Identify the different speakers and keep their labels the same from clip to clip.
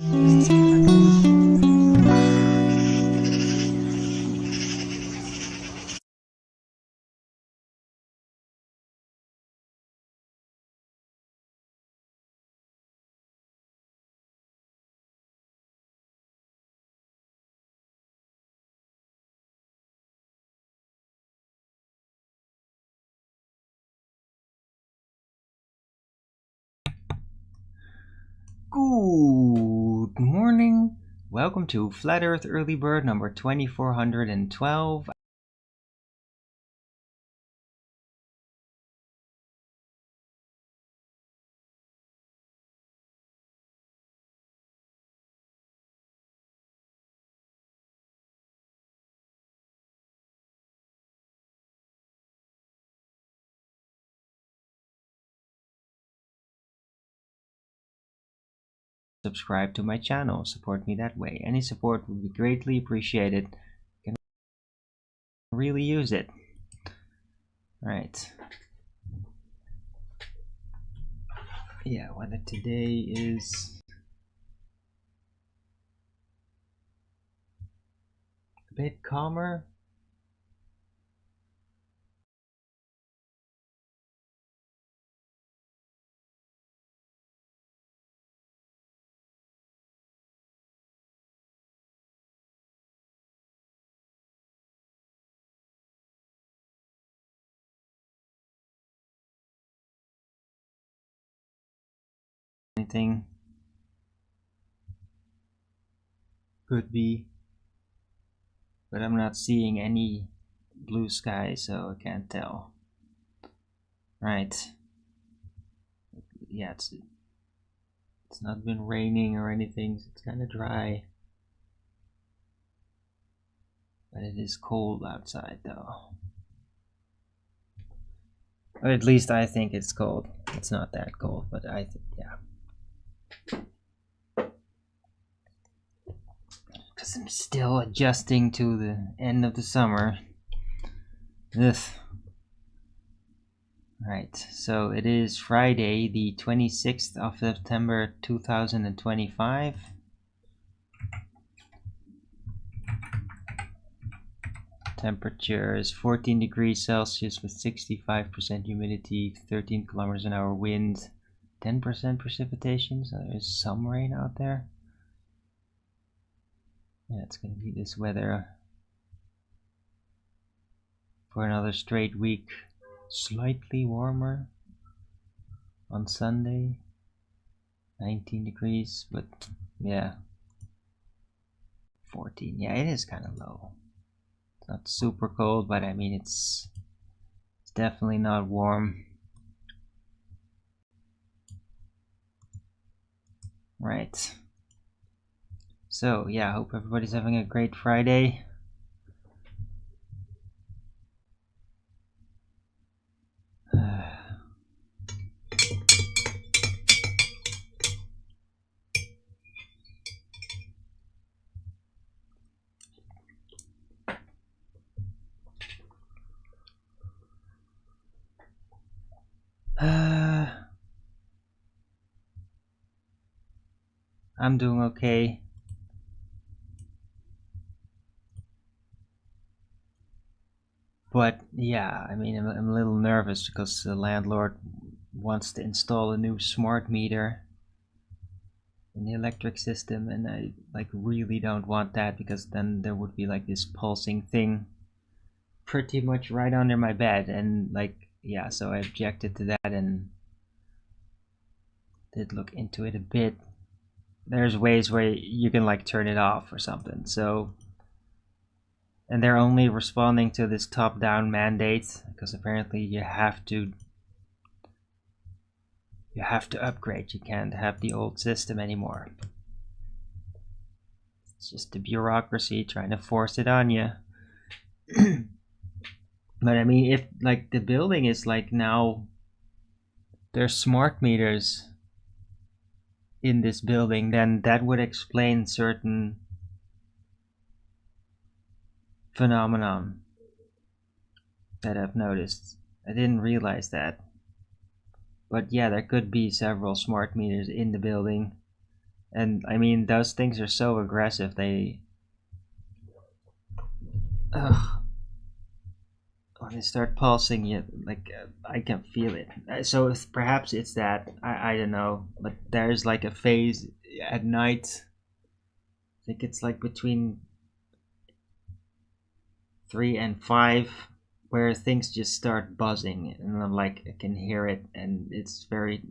Speaker 1: Good morning. Welcome to Flat Earth Early Bird number 2412. Subscribe to my channel, support me that way. Any support would be greatly appreciated. Can really use it. Right. Yeah, weather today is a bit calmer. Anything could be, but I'm not seeing any blue sky, so I can't tell. Right. Yeah, it's not been raining or anything, so it's kind of dry. But it is cold outside though. Or at least I think it's cold. It's not that cold, but I think, yeah. Because I'm still adjusting to the end of the summer. Ugh. Right, so it is Friday, the 26th of September 2025. Temperature is 14 degrees Celsius with 65% humidity, 13 kilometers an hour wind, 10% precipitation, so there's some rain out there. Yeah, it's going to be this weather for another straight week. Slightly warmer on Sunday, 19 degrees, but yeah, 14. Yeah, it is kind of low. It's not super cold, but I mean, it's definitely not warm. Right. So yeah, I hope everybody's having a great Friday. I'm doing okay. But yeah, I mean, I'm a little nervous because the landlord wants to install a new smart meter in the electric system, and I like really don't want that, because then there would be like this pulsing thing pretty much right under my bed, and like, yeah, so I objected to that and did look into it a bit. There's ways where you can like turn it off or something, so, and they're only responding to this top-down mandate because apparently you have to upgrade. You can't have the old system anymore. It's just the bureaucracy trying to force it on you. But I mean, if like the building is like now there's smart meters in this building, then that would explain certain phenomenon that I've noticed. I didn't realize that. But yeah, there could be several smart meters in the building. And I mean, those things are so aggressive. Ugh, when they start pulsing, you like I can feel it. So perhaps it's that I don't know, but there's like a phase at night. I think it's like between 3 and 5 where things just start buzzing, and I'm like I can hear it, and it's very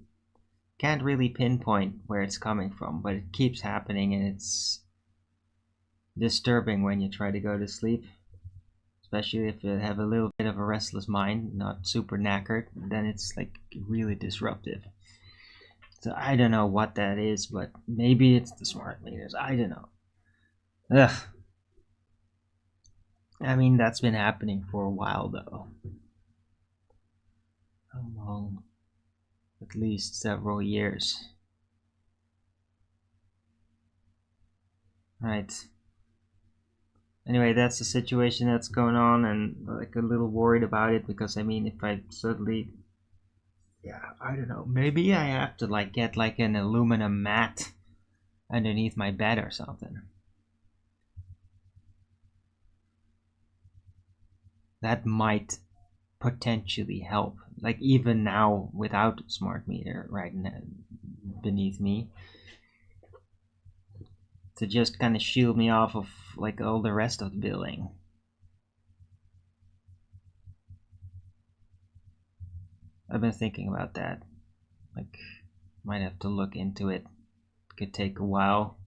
Speaker 1: can't really pinpoint where it's coming from, but it keeps happening, and it's disturbing when you try to go to sleep, especially if you have a little bit of a restless mind, not super knackered. Then it's like really disruptive. So I don't know what that is, but maybe it's the smart meters. I don't know. Ugh. I mean, that's been happening for a while though. How long? At least several years. Right. Anyway, that's the situation that's going on, and like a little worried about it because I mean, if I suddenly, yeah, I don't know, maybe I have to like get like an aluminum mat underneath my bed or something. That might potentially help. Like even now, without a smart meter right now beneath me, to just kind of shield me off of like all the rest of the building. I've been thinking about that. Like, might have to look into it. Could take a while.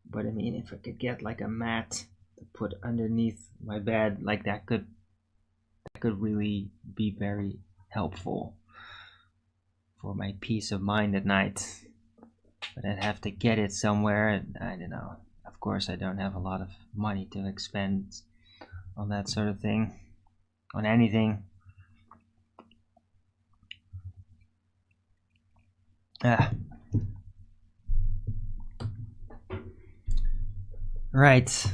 Speaker 1: But I mean, if I could get like a mat to put underneath my bed, like that could really be very helpful for my peace of mind at night. But I'd have to get it somewhere, and I don't know. Of course, I don't have a lot of money to expend on that sort of thing, on anything. Ah. Right.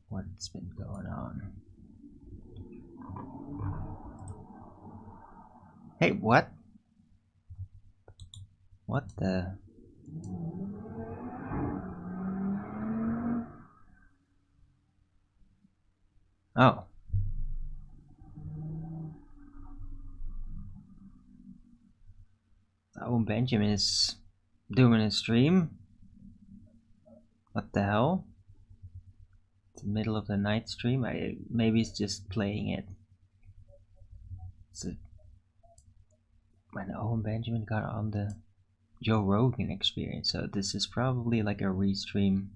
Speaker 1: What's been going on? Hey, what? What the? Oh. Oh, Benjamin is doing a stream? What the hell? It's the middle of the night stream? Maybe it's just playing it. So, when Owen Benjamin got on the Joe Rogan Experience, so this is probably like a restream.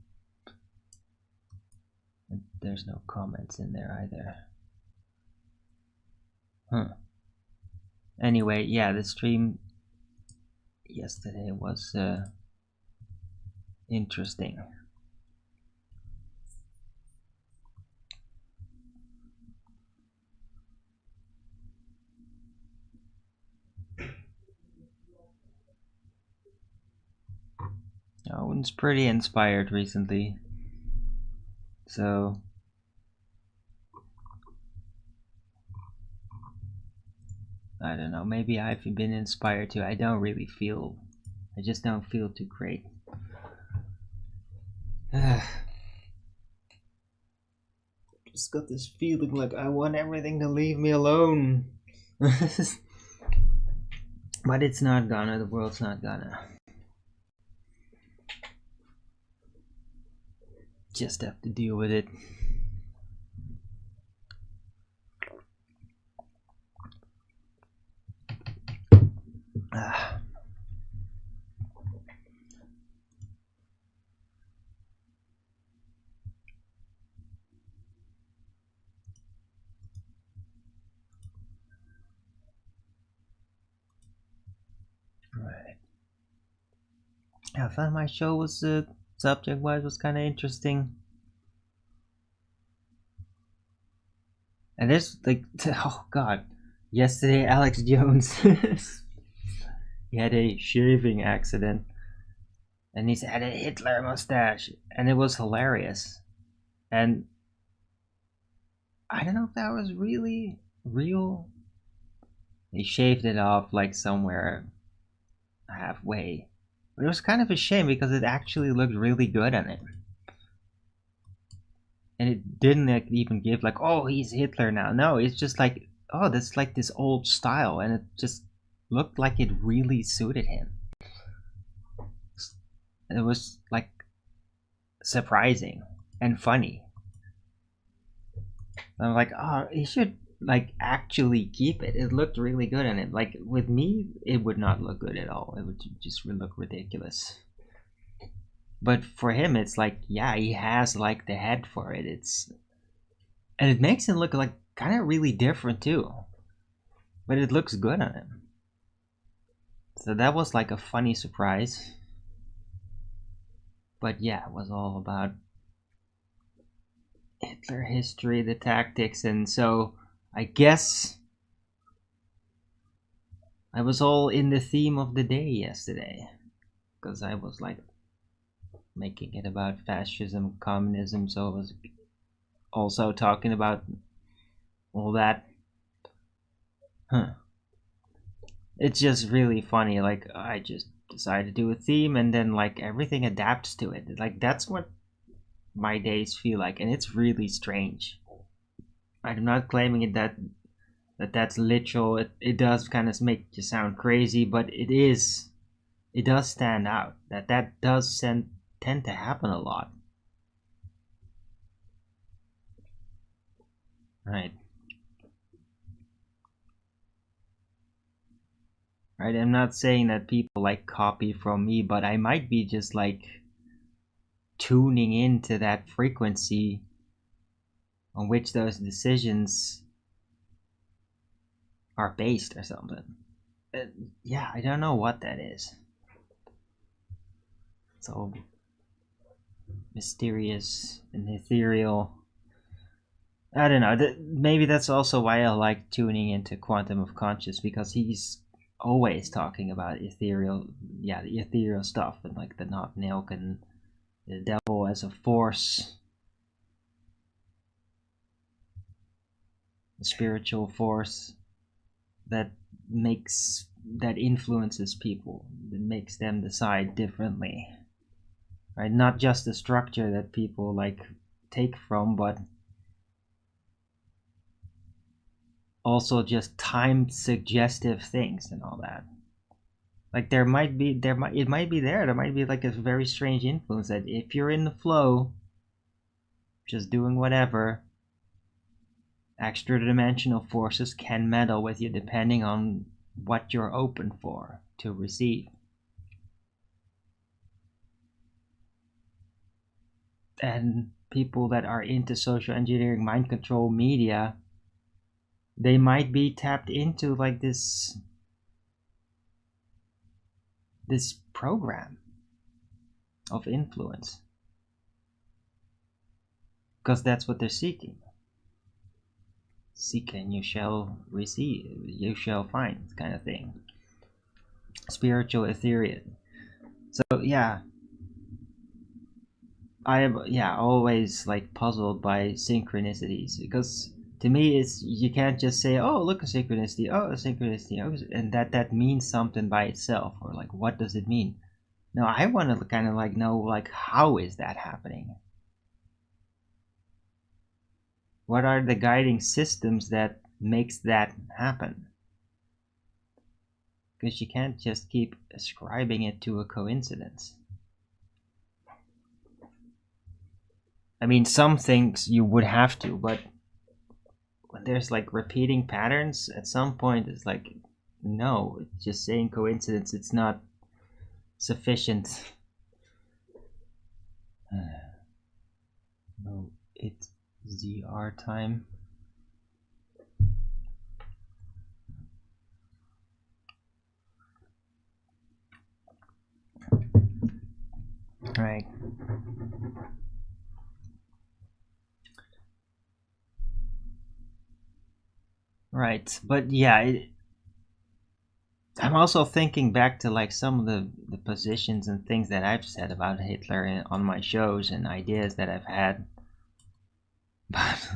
Speaker 1: There's no comments in there either. Huh. Anyway, yeah, the stream yesterday was interesting. Owen's pretty inspired recently, so I don't know, maybe I've been inspired too. I just don't feel too great. Just got this feeling like I want everything to leave me alone. But it's not gonna, the world's not gonna. Just have to deal with it. Right. I found my show was subject-wise was kind of interesting. And there's like, oh god, yesterday Alex Jones he had a shaving accident, and he's had a Hitler mustache, and it was hilarious. And I don't know if that was really real. He shaved it off like somewhere halfway. But it was kind of a shame because it actually looked really good on it. And it didn't like, even give like, oh, he's Hitler now. No, it's just like, oh, that's like this old style. And it just looked like it really suited him. And it was like surprising and funny. And I'm like, oh, he should like actually keep it. It looked really good on it. Like with me, it would not look good at all. It would just look ridiculous. But for him, it's like, yeah, he has like the head for it. And it makes him look like kind of really different too. But it looks good on him. So that was like a funny surprise. But yeah, it was all about Hitler history, the tactics, and so I guess I was all in the theme of the day yesterday. Because I was like making it about fascism, communism, so I was also talking about all that. It's just really funny. Like, I just decided to do a theme and then like everything adapts to it. Like, that's what my days feel like, and it's really strange. I'm not claiming it that's literal. It does kind of make you sound crazy, but it does stand out. That does tend to happen a lot. Right. Right. I'm not saying that people like copy from me, but I might be just like tuning into that frequency on which those decisions are based or something. Uh, yeah, I don't know what that is. It's all mysterious and ethereal. I don't know. Maybe that's also why I like tuning into Quantum of Conscious, because he's always talking about ethereal, yeah, the ethereal stuff, and like the not milk and the devil as a force, a spiritual force that that influences people, that makes them decide differently, right? Not just the structure that people like take from, but also just timed suggestive things and all that. Like there might be there might be like a very strange influence that if you're in the flow, just doing whatever, extra dimensional forces can meddle with you depending on what you're open for to receive. And people that are into social engineering, mind control, media, they might be tapped into like this program of influence, because that's what they're seeking. Seek and you shall receive, you shall find, kind of thing. Spiritual ethereal. So yeah, I am, yeah, always like puzzled by synchronicities, because to me it's, you can't just say, oh, look, a synchronicity, oh, a synchronicity, oh, and that means something by itself, or like what does it mean. No, I want to kind of like know like how is that happening, what are the guiding systems that makes that happen, because you can't just keep ascribing it to a coincidence. I mean, some things you would have to, but when there's like repeating patterns, at some point it's like, no, just saying coincidence, it's not sufficient. No, it's ZR time. Right. Right, but yeah, I'm also thinking back to like some of the positions and things that I've said about Hitler on my shows and ideas that I've had. But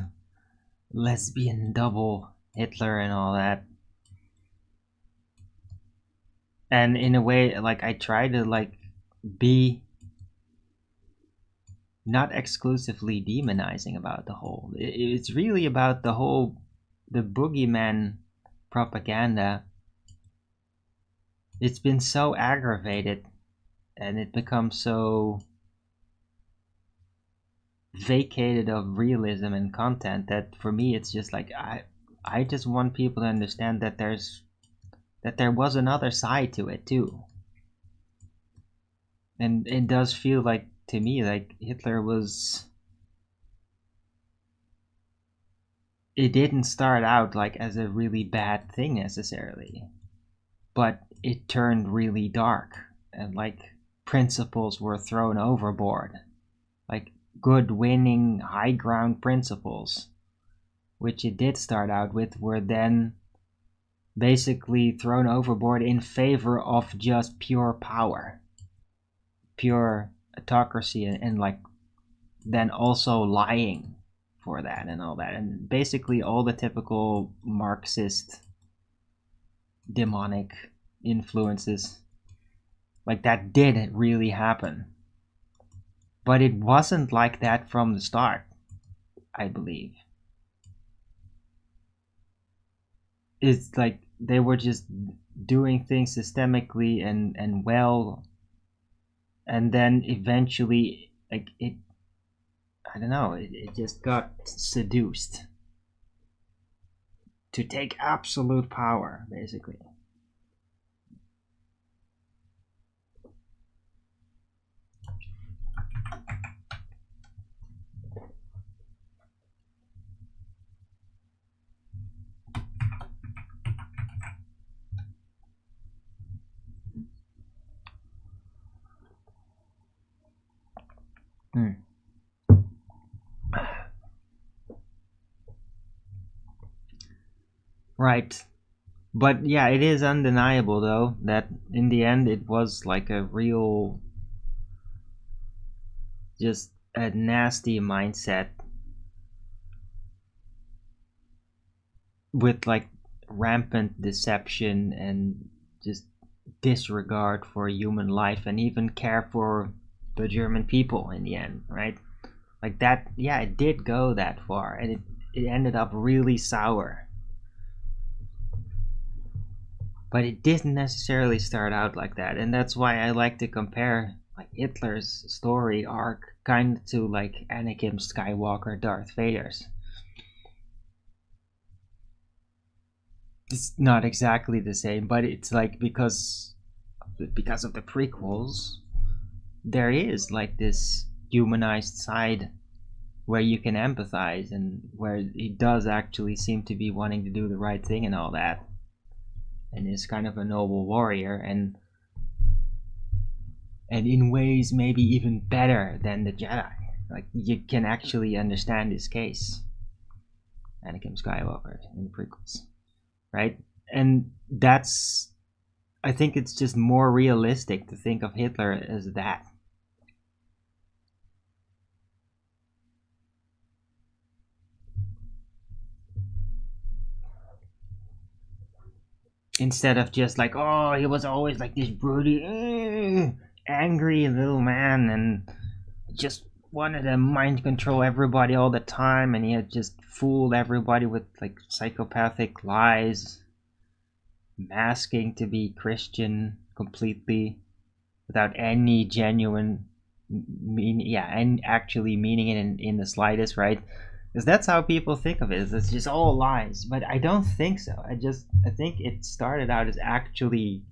Speaker 1: lesbian double Hitler and all that. And in a way, like I try to like be not exclusively demonizing about the whole. It's really about the boogeyman propaganda. It's been so aggravated and it becomes so vacated of realism and content that for me it's just like I just want people to understand that there was another side to it too. And it does feel like to me like Hitler was, it didn't start out like as a really bad thing necessarily, but it turned really dark and like principles were thrown overboard, like good winning high ground principles, which it did start out with, were then basically thrown overboard in favor of just pure power, pure autocracy, and like then also lying for that and all that, and basically all the typical Marxist demonic influences. Like that did really happen, but it wasn't like that from the start, I believe. It's like they were just doing things systemically and well, and then eventually like it, I don't know, it just got seduced to take absolute power basically. Hmm. Right. But yeah, it is undeniable though that in the end it was like a real, just a nasty mindset with like rampant deception and just disregard for human life and even care for the German people in the end, right? Like that, yeah, it did go that far and it ended up really sour. But it didn't necessarily start out like that, and that's why I like to compare like Hitler's story arc kind of to like Anakin Skywalker, Darth Vader's. It's not exactly the same, but it's like because of the prequels, there is like this humanized side where you can empathize and where he does actually seem to be wanting to do the right thing and all that, and is kind of a noble warrior and in ways maybe even better than the Jedi. Like you can actually understand his case, Anakin Skywalker in the prequels, right? And that's, I think it's just more realistic to think of Hitler as that. Instead of just like, oh, he was always like this broody, angry little man and just wanted to mind control everybody all the time, and he had just fooled everybody with like psychopathic lies, masking to be Christian completely without any genuine yeah, and actually meaning it in the slightest, right? Because that's how people think of it. It's just all lies, but I don't think so. I think it started out as actually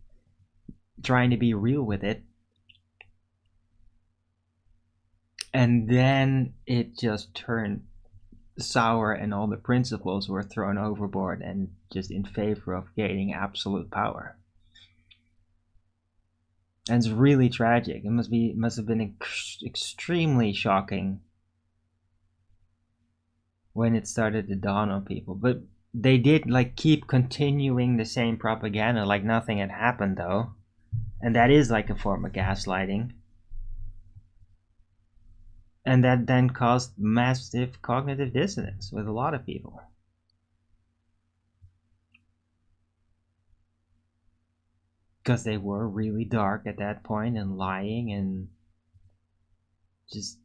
Speaker 1: trying to be real with it, and then it just turned sour, and all the principles were thrown overboard, and just in favor of gaining absolute power. And it's really tragic. It must have been extremely shocking when it started to dawn on people. But they did like keep continuing the same propaganda like nothing had happened though. And that is like a form of gaslighting. And that then caused massive cognitive dissonance with a lot of people. Because they were really dark at that point and lying and just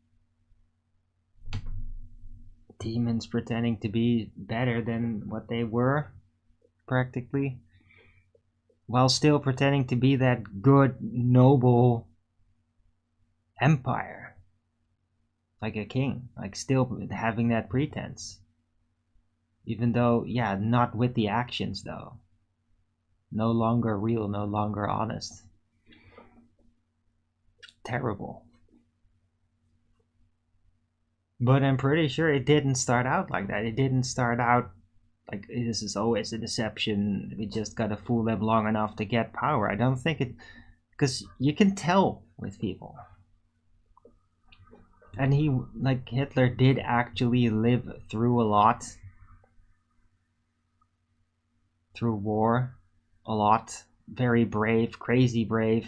Speaker 1: demons pretending to be better than what they were, practically, while still pretending to be that good, noble empire. Like a king, like still having that pretense. Even though, yeah, not with the actions though. No longer real, no longer honest. Terrible. But I'm pretty sure it didn't start out like that. It didn't start out like this is always a deception. We just gotta fool them long enough to get power. I don't think it, because you can tell with people. And he, like Hitler, did actually live through a lot. Through war. A lot. Very brave, crazy brave.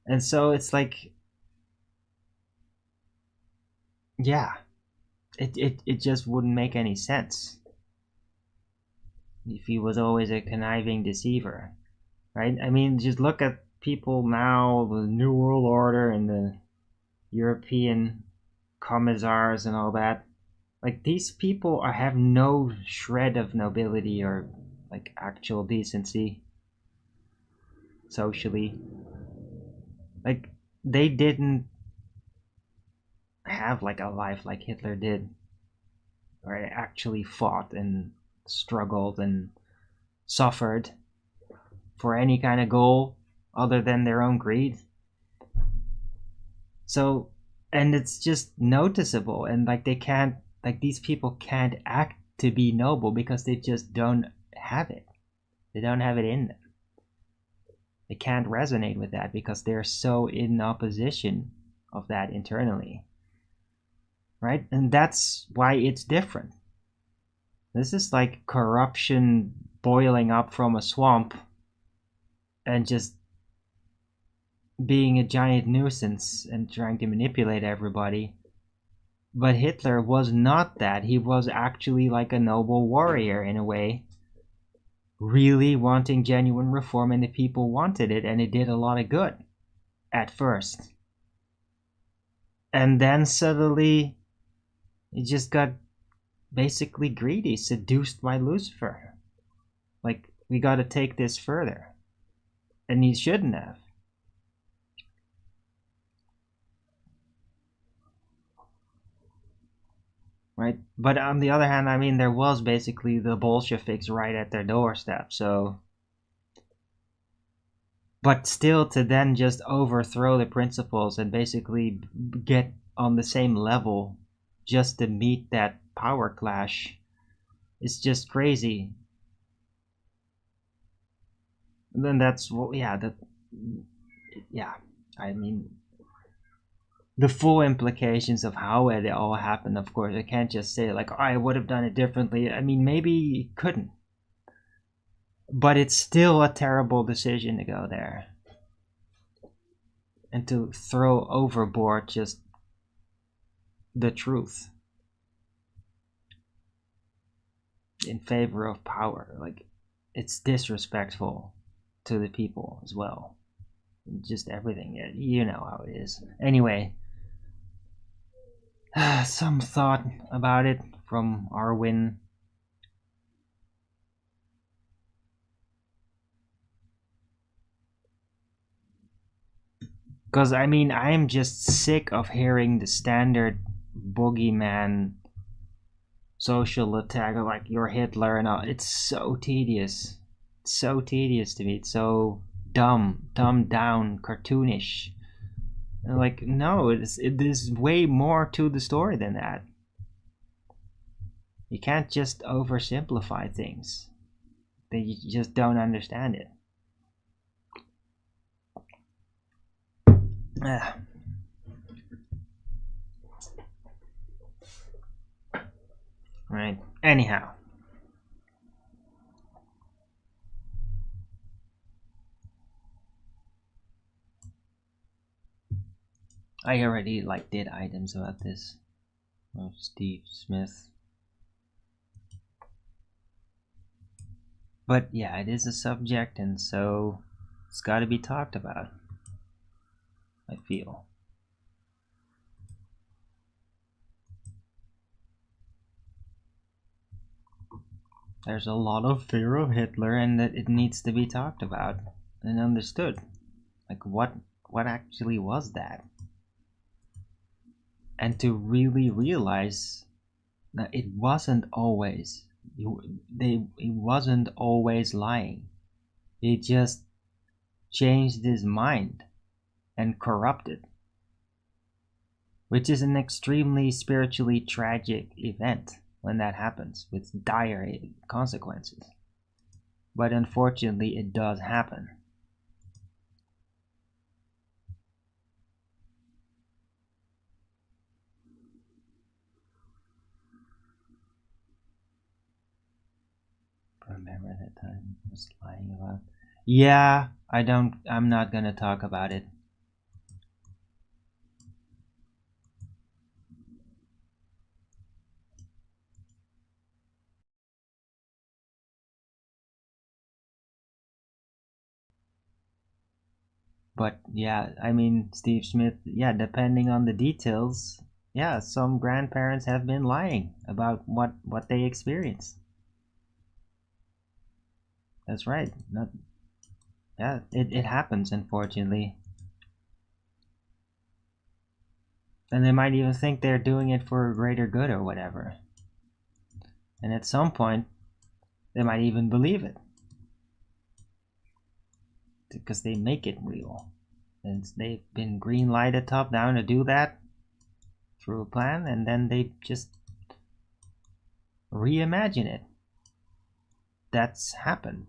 Speaker 1: And so it's like, yeah, it just wouldn't make any sense if he was always a conniving deceiver, right? I mean, just look at people now, the New World Order and the European commissars and all that. Like, these people have no shred of nobility or like actual decency socially. Like, they didn't have like a life like Hitler did, where they actually fought and struggled and suffered for any kind of goal other than their own greed. So, and it's just noticeable, and like they can't, like these people can't act to be noble because they just don't have it. They don't have it in them. They can't resonate with that because they're so in opposition of that internally. Right? And that's why it's different. This is like corruption boiling up from a swamp and just being a giant nuisance and trying to manipulate everybody. But Hitler was not that. He was actually like a noble warrior in a way, really wanting genuine reform, and the people wanted it, and it did a lot of good at first. And then suddenly it just got basically greedy, seduced by Lucifer. Like, we gotta take this further. And he shouldn't have. Right? But on the other hand, I mean, there was basically the Bolsheviks right at their doorstep, so. But still, to then just overthrow the principles and basically get on the same level just to meet that power clash is just crazy. And then that's, well, yeah, I mean, the full implications of how it all happened, of course, I can't just say, like, oh, I would have done it differently. I mean, maybe you couldn't. But it's still a terrible decision to go there. And to throw overboard just the truth in favor of power. Like, it's disrespectful to the people as well. Just everything. You know how it is. Anyway, some thought about it from Arwin. Because, I mean, I'm just sick of hearing the standard boogeyman social attack, like you're Hitler and all. It's so tedious. It's so tedious to me. It's so dumb, dumbed down, cartoonish. And like, no, there's way more to the story than that. You can't just oversimplify things. You just don't understand it. Right. Anyhow. I already did items about this. Oh, Steve Smith. But yeah, it is a subject, and so it's got to be talked about, I feel. There's a lot of fear of Hitler, and that it needs to be talked about and understood. Like, what actually was that? And to really realize that it wasn't always he wasn't always lying. He just changed his mind and corrupted, which is an extremely spiritually tragic event when that happens with dire consequences. But unfortunately, it does happen. Remember that time I was lying about? Yeah, I'm not gonna talk about it. But yeah, I mean, Steve Smith, yeah, depending on the details, yeah, some grandparents have been lying about what they experienced. That's right. Not, yeah, it happens, unfortunately. And they might even think they're doing it for a greater good or whatever. And at some point, they might even believe it. Because they make it real. And they've been green lighted top down to do that through a plan, and then they just reimagine it. That's happened.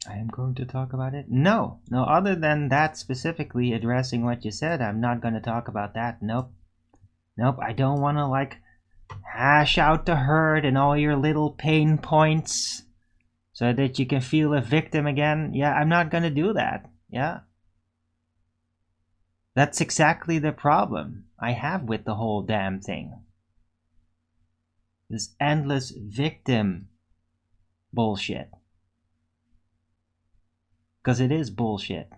Speaker 1: I am going to talk about it? No, other than that specifically addressing what you said, I'm not going to talk about that. Nope, I don't want to hash out the hurt and all your little pain points so that you can feel a victim again. Yeah, I'm not going to do that. Yeah. That's exactly the problem I have with the whole damn thing. This endless victim bullshit. Because it is bullshit.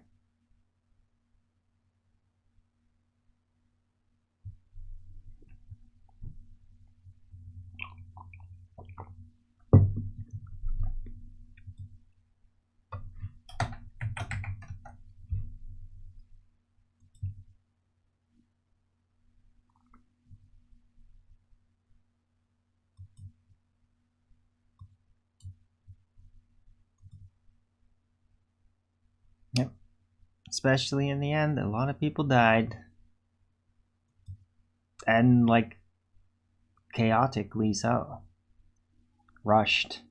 Speaker 1: Yep. Especially in the end, a lot of people died. And chaotically so. Rushed.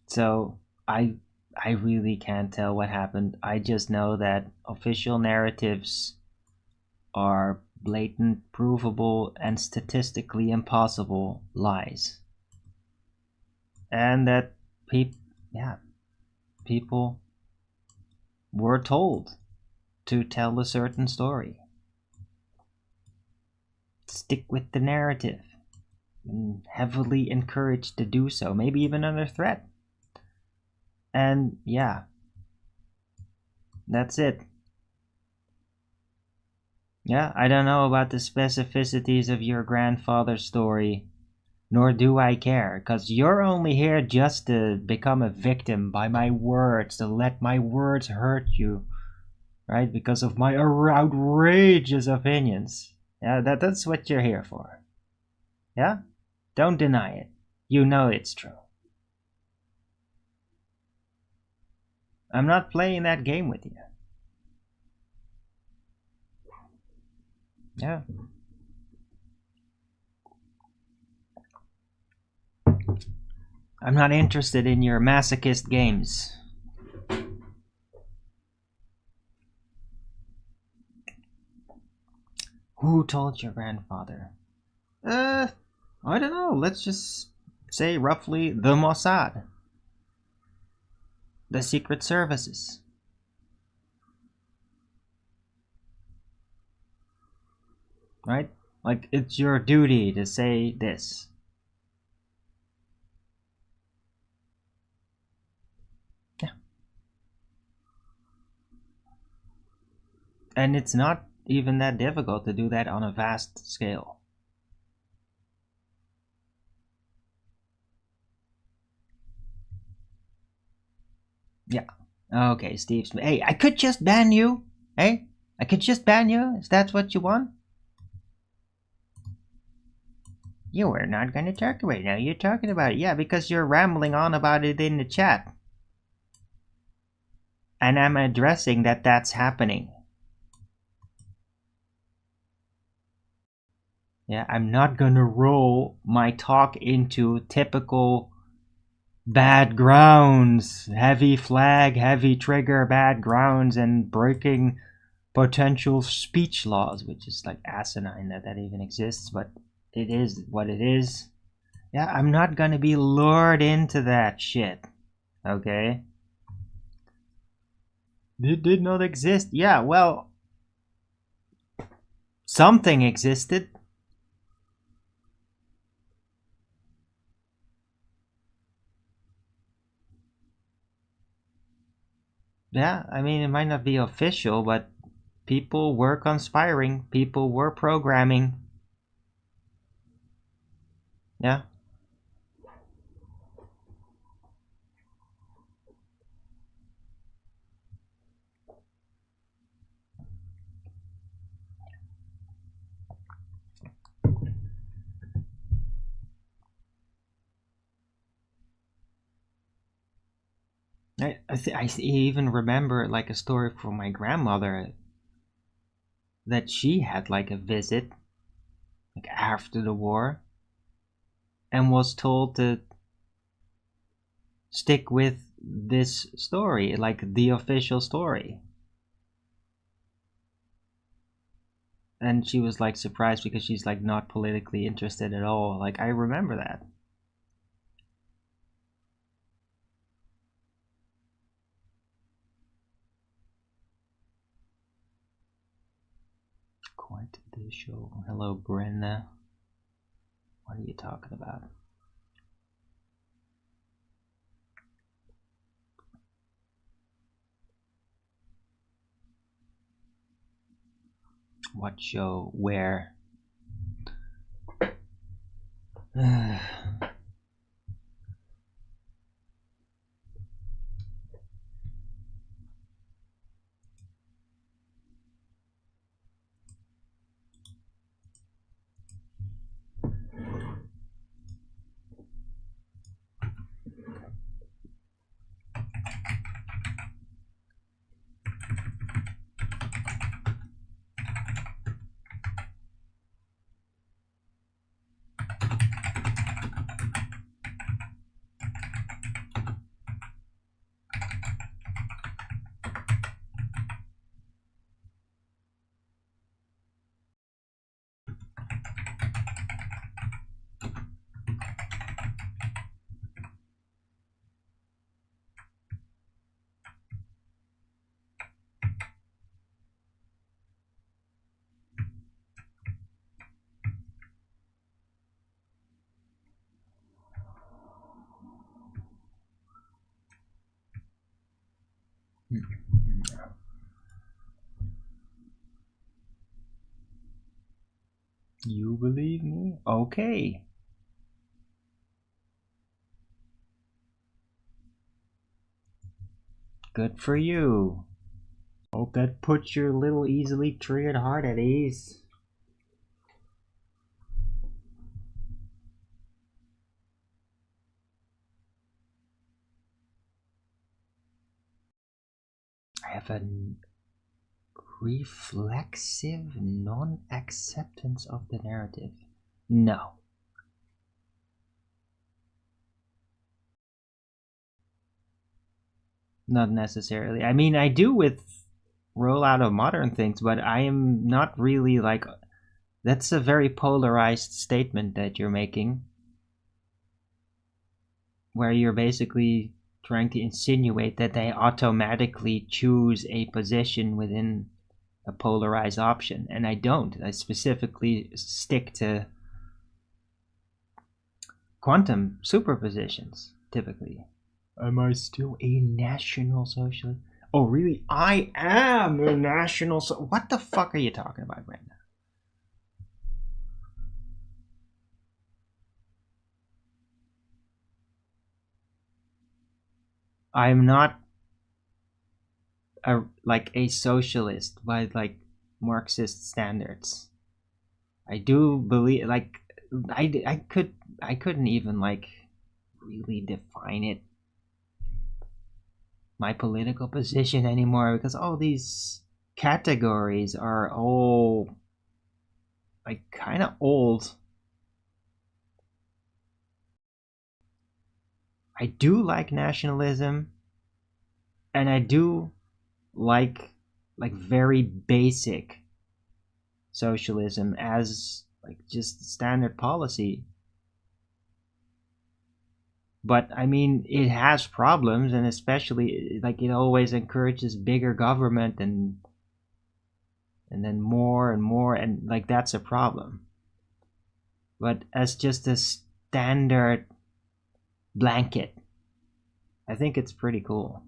Speaker 1: So I really can't tell what happened. I just know that official narratives are blatant, provable, and statistically impossible lies. And that people were told to tell a certain story. Stick with the narrative. And heavily encouraged to do so, maybe even under threat. And yeah, that's it. Yeah, I don't know about the specificities of your grandfather's story, nor do I care, because you're only here just to become a victim by my words, to let my words hurt you, right? Because of my outrageous opinions. Yeah, that's what you're here for. Yeah? Don't deny it. You know it's true. I'm not playing that game with you. Yeah. I'm not interested in your masochist games. Who told your grandfather? I don't know. Let's just say roughly the Mossad. The Secret Services. Right? Like, it's your duty to say this. Yeah. And it's not even that difficult to do that on a vast scale. Yeah. Okay, Steve Smith. Hey, I could just ban you. Hey, I could just ban you. Is that what you want? You were not going to talk right now. You're talking about it. Yeah, because you're rambling on about it in the chat. And I'm addressing that that's happening. Yeah, I'm not gonna roll my talk into typical bad grounds, heavy flag, heavy trigger, bad grounds, and breaking potential speech laws, which is like asinine that even exists, but it is what it is. Yeah, I'm not gonna be lured into that shit. Okay? It did not exist. Yeah, well, something existed. Yeah, I mean, it might not be official, but people were conspiring. People were programming. Yeah. I even remember like a story from my grandmother that she had like a visit like after the war and was told to stick with this story, like the official story. And she was like surprised because she's like not politically interested at all. Like, I remember that. Quite the show. Hello, Brenda. What are you talking about? What show? Where? You believe me? Okay. Good for you. Hope that puts your little easily triggered heart at ease. I have a reflexive non-acceptance of the narrative. No. Not necessarily. I mean, I do with rollout of modern things, but I am not really like That's a very polarized statement that you're making, where you're basically trying to insinuate that they automatically choose a position within a polarized option, and I don't. I specifically stick to quantum superpositions, typically. Am I still a National Socialist? Oh, really? I am a National What the fuck are you talking about right now? I'm not a socialist by like Marxist standards. I do believe I couldn't even like really define it, my political position, anymore, because all these categories are all like kind of old. I do like nationalism, and I do like very basic socialism as like just standard policy. But I mean, it has problems, and especially like it always encourages bigger government and then more and more, and like that's a problem. But as just a standard blanket, I think it's pretty cool.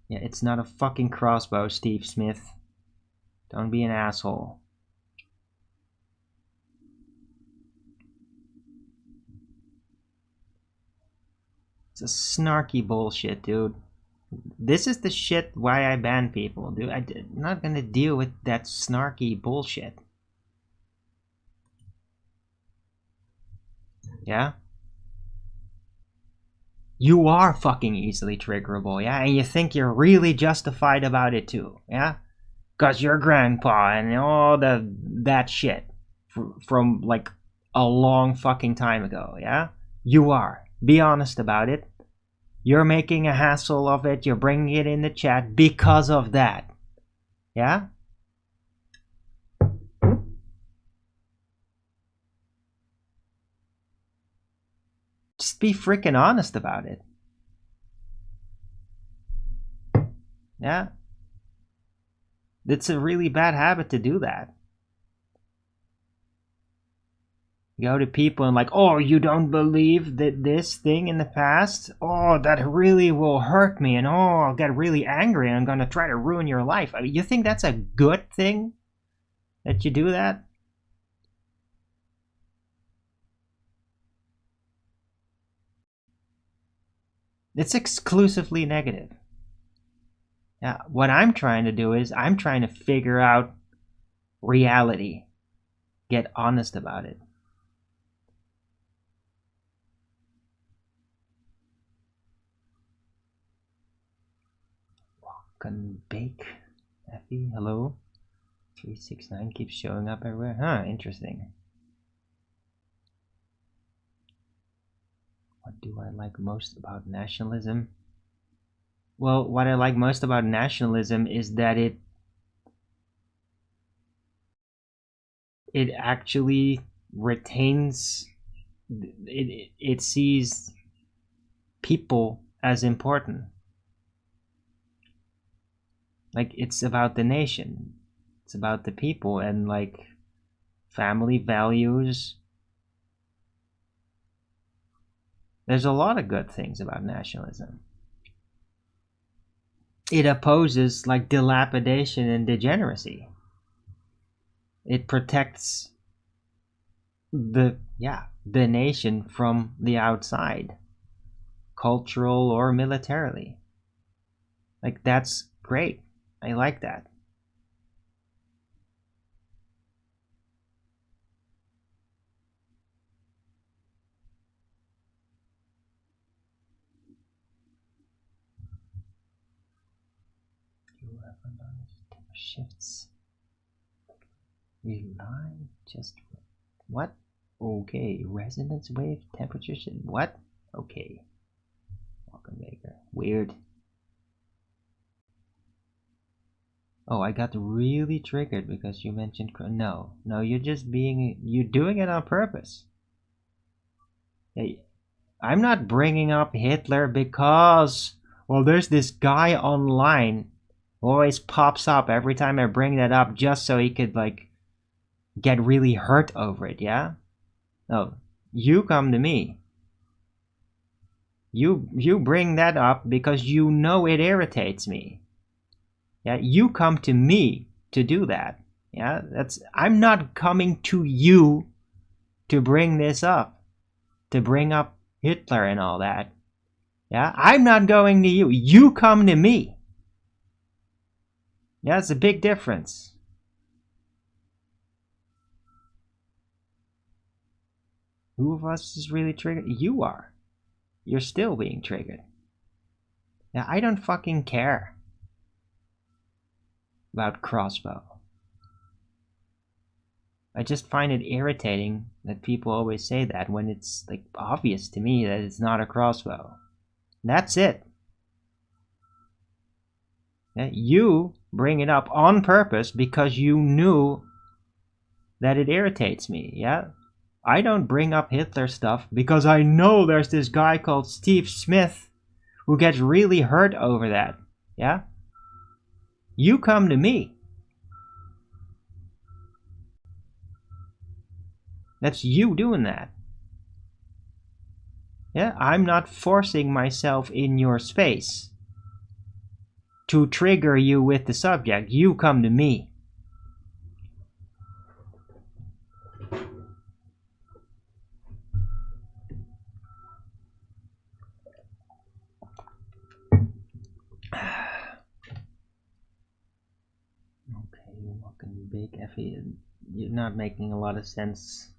Speaker 1: Yeah, it's not a fucking crossbow, Steve Smith. Don't be an asshole. It's a snarky bullshit, dude. This is the shit why I ban people, dude. I'm not gonna deal with that snarky bullshit. Yeah? You are fucking easily triggerable, yeah? And you think you're really justified about it too, yeah? Cause your grandpa and all that shit from like a long fucking time ago, yeah? You are. Be honest about it. You're making a hassle of it. You're bringing it in the chat because of that. Yeah? Just be freaking honest about it. Yeah? It's a really bad habit to do that. Go to people and like, oh, you don't believe that this thing in the past? Oh, that really will hurt me, and oh, I'll get really angry and I'm gonna try to ruin your life. I mean, you think that's a good thing that you do that? It's exclusively negative. Yeah, what I'm trying to do is I'm trying to figure out reality. Get honest about it. Can bake. Effie, hello. 369 keeps showing up everywhere. Huh, interesting. What do I like most about nationalism? Well, what I like most about nationalism is that it actually retains it sees people as important. Like it's about the nation. It's about the people and like family values. There's a lot of good things about nationalism. It opposes like dilapidation and degeneracy. It protects the nation from the outside, cultural or militarily. Like that's great. I like that. Shifts. Rely just what? Okay, resonance wave temperature shift. What? Okay. Welcome maker. Weird. Oh, I got really triggered because you mentioned no, no, you're just you're doing it on purpose. Hey, I'm not bringing up Hitler because, well, there's this guy online who always pops up every time I bring that up just so he could, like, get really hurt over it, yeah? No, you come to me. You bring that up because you know it irritates me. Yeah, you come to me to do that. Yeah, I'm not coming to you to bring this up, to bring up Hitler and all that. Yeah, I'm not going to you. You come to me. Yeah, it's a big difference. Who of us is really triggered? You are. You're still being triggered. Yeah, I don't fucking care about Crossbow. I just find it irritating that people always say that when it's, like, obvious to me that it's not a crossbow. That's it. Yeah, you bring it up on purpose because you knew that it irritates me, yeah? I don't bring up Hitler stuff because I know there's this guy called Steve Smith who gets really hurt over that, yeah? You come to me. That's you doing that. Yeah, I'm not forcing myself in your space to trigger you with the subject. You come to me. Okay, you fucking big Effie. You're not making a lot of sense.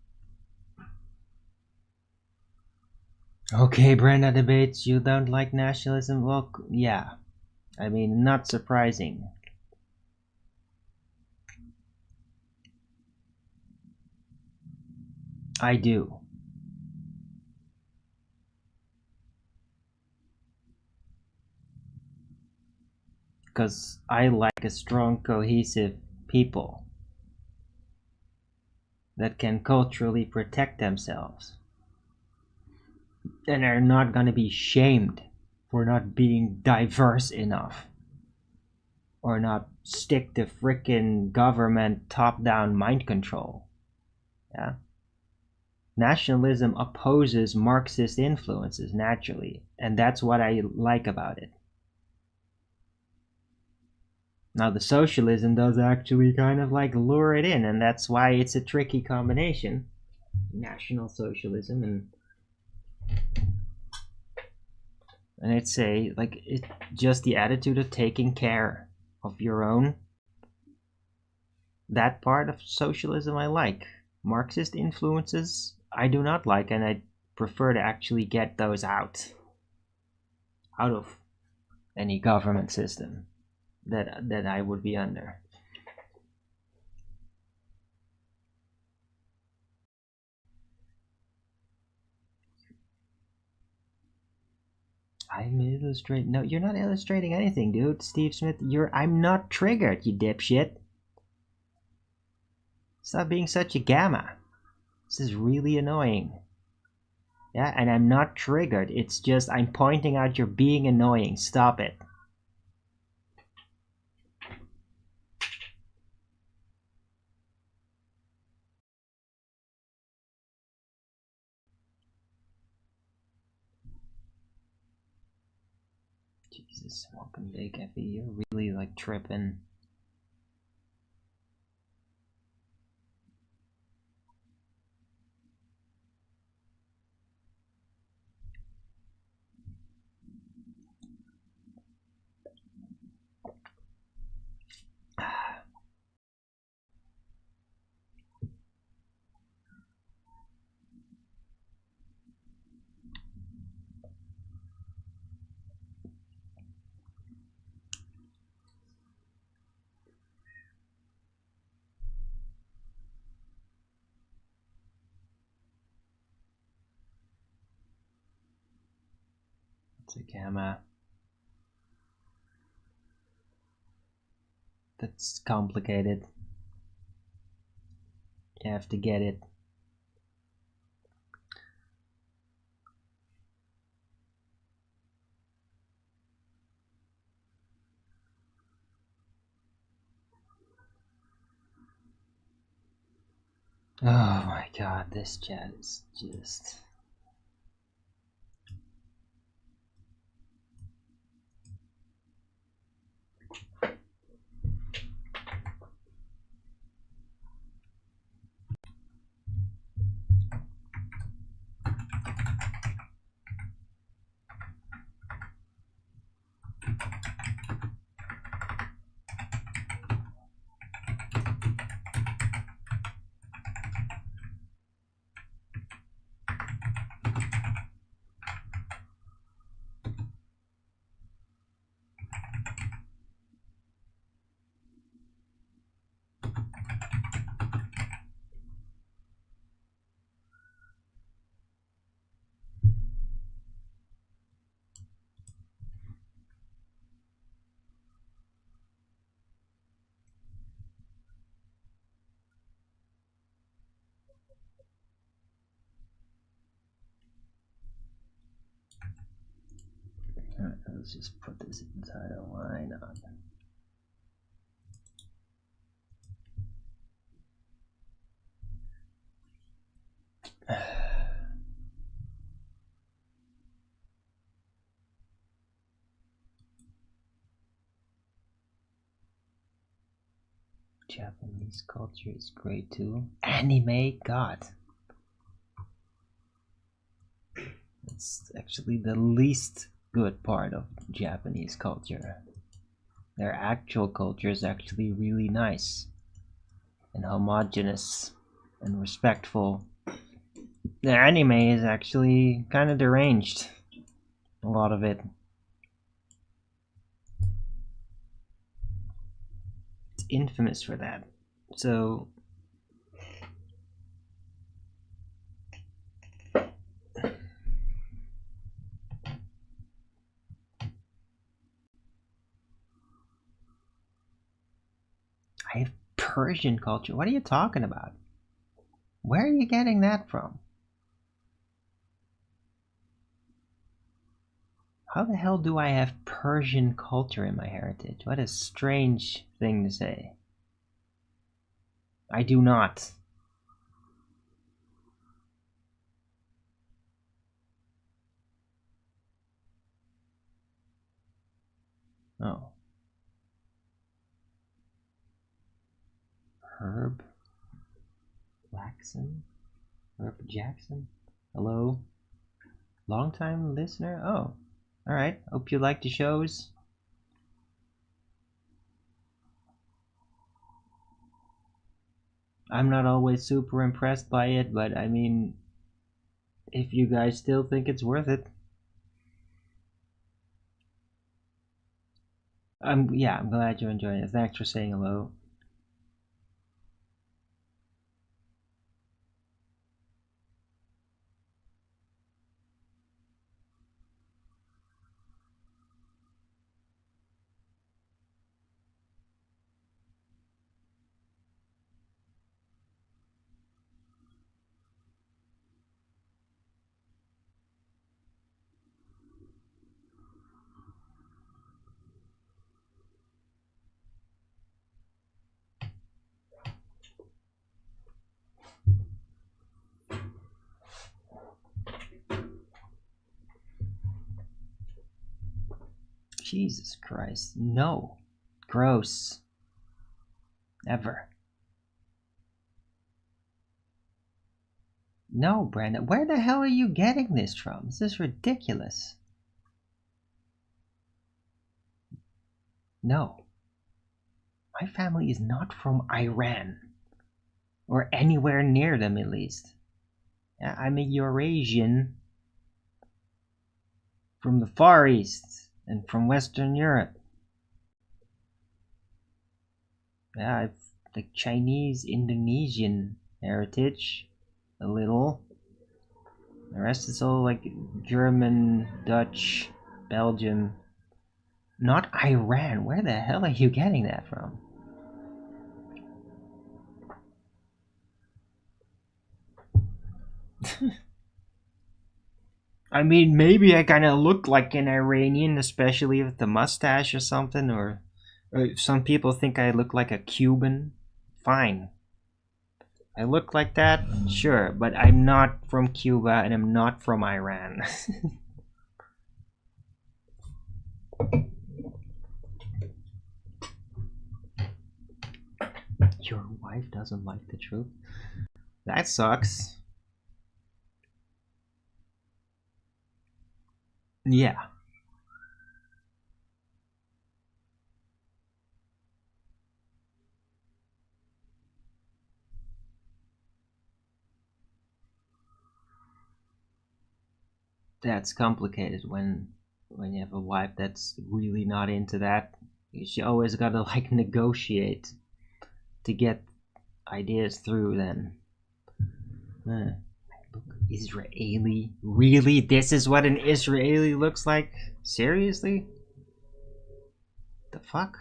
Speaker 1: Okay, Brenda debates, you don't like nationalism? Well, yeah. I mean, not surprising. I do. Because I like a strong, cohesive people that can culturally protect themselves and are not going to be shamed for not being diverse enough or not stick to frickin' government top-down mind control. Yeah? Nationalism opposes Marxist influences naturally, and that's what I like about it. Now, the socialism does actually kind of like lure it in, and that's why it's a tricky combination. National socialism and it's just the attitude of taking care of your own. That part of socialism I like. Marxist influences I do not like, and I prefer to actually get those out of any government system that I would be under. I'm illustrating. No, you're not illustrating anything, dude. Steve Smith, I'm not triggered, you dipshit. Stop being such a gamma. This is really annoying. Yeah, and I'm not triggered. It's just I'm pointing out you're being annoying. Stop it. Jesus, fucking big Effie, you're really like tripping. It's a gamma. That's complicated. You have to get it. Oh my god, this chat is just... Alright, let's just put this in the title. Why not? Japanese culture is great too. Anime, god. It's actually the least good part of Japanese culture. Their actual culture is actually really nice and homogeneous and respectful. Their anime is actually kind of deranged. A lot of it. It's infamous for that. So I have Persian culture. What are you talking about? Where are you getting that from? How the hell do I have Persian culture in my heritage? What a strange thing to say. I do not. Oh. Herb Jackson? Herb Jackson? Hello? Long time listener? Oh. Alright. Hope you like the shows. I'm not always super impressed by it, but I mean, if you guys still think it's worth it. I'm glad you're enjoying it. Thanks for saying hello. Jesus Christ. No. Gross. Ever. No, Brandon. Where the hell are you getting this from? This is ridiculous. No. My family is not from Iran. Or anywhere near them, at least. I'm a Eurasian from the Far East and from Western Europe. Yeah, I've the Chinese, Indonesian heritage, a little. The rest is all like German, Dutch, Belgium. Not Iran. Where the hell are you getting that from? I mean, maybe I kind of look like an Iranian, especially with the mustache or something, or some people think I look like a Cuban. Fine. I look like that, sure, but I'm not from Cuba and I'm not from Iran. Your wife doesn't like the truth? That sucks. Yeah. That's complicated when you have a wife that's really not into that. She always gotta like negotiate to get ideas through then. Look Israeli. Really? This is what an Israeli looks like? Seriously? The fuck?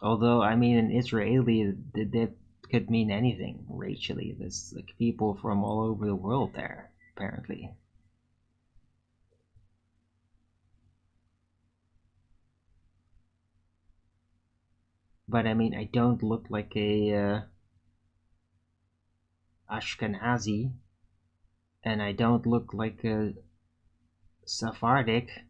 Speaker 1: Although, I mean, an Israeli, that could mean anything racially. There's like people from all over the world there, apparently. But I mean, I don't look like a Ashkenazi, and I don't look like a Sephardic.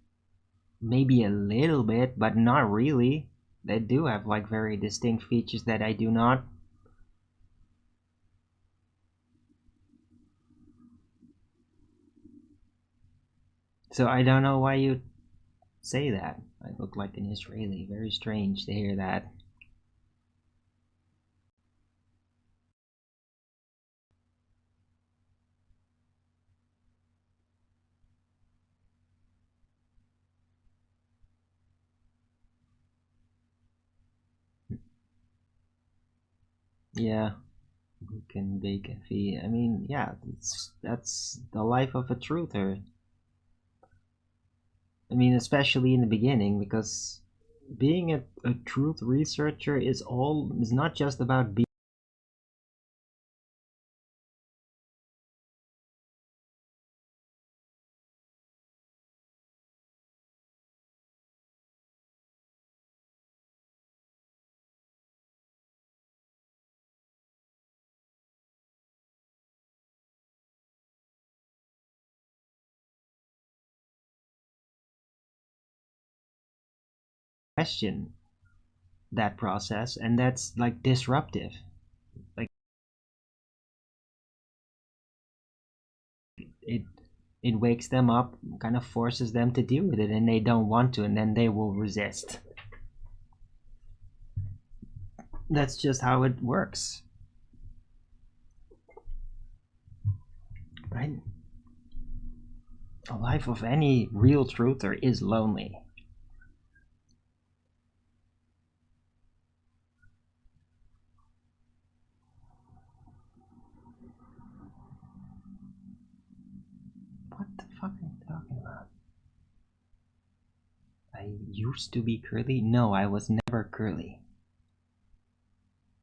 Speaker 1: Maybe a little bit, but not really. They do have like very distinct features that I do not. So I don't know why you say that. I look like an Israeli. Very strange to hear that. Yeah, who can bake and feed? I mean, yeah, that's the life of a truther. I mean, especially in the beginning, because being a truth researcher is not just about being question that process, and that's like disruptive. Like it it wakes them up, kind of forces them to deal with it, and they don't want to, and then they will resist. That's just how it works, right? The life of any real truther is lonely. What the fuck are you talking about? I used to be curly? No, I was never curly.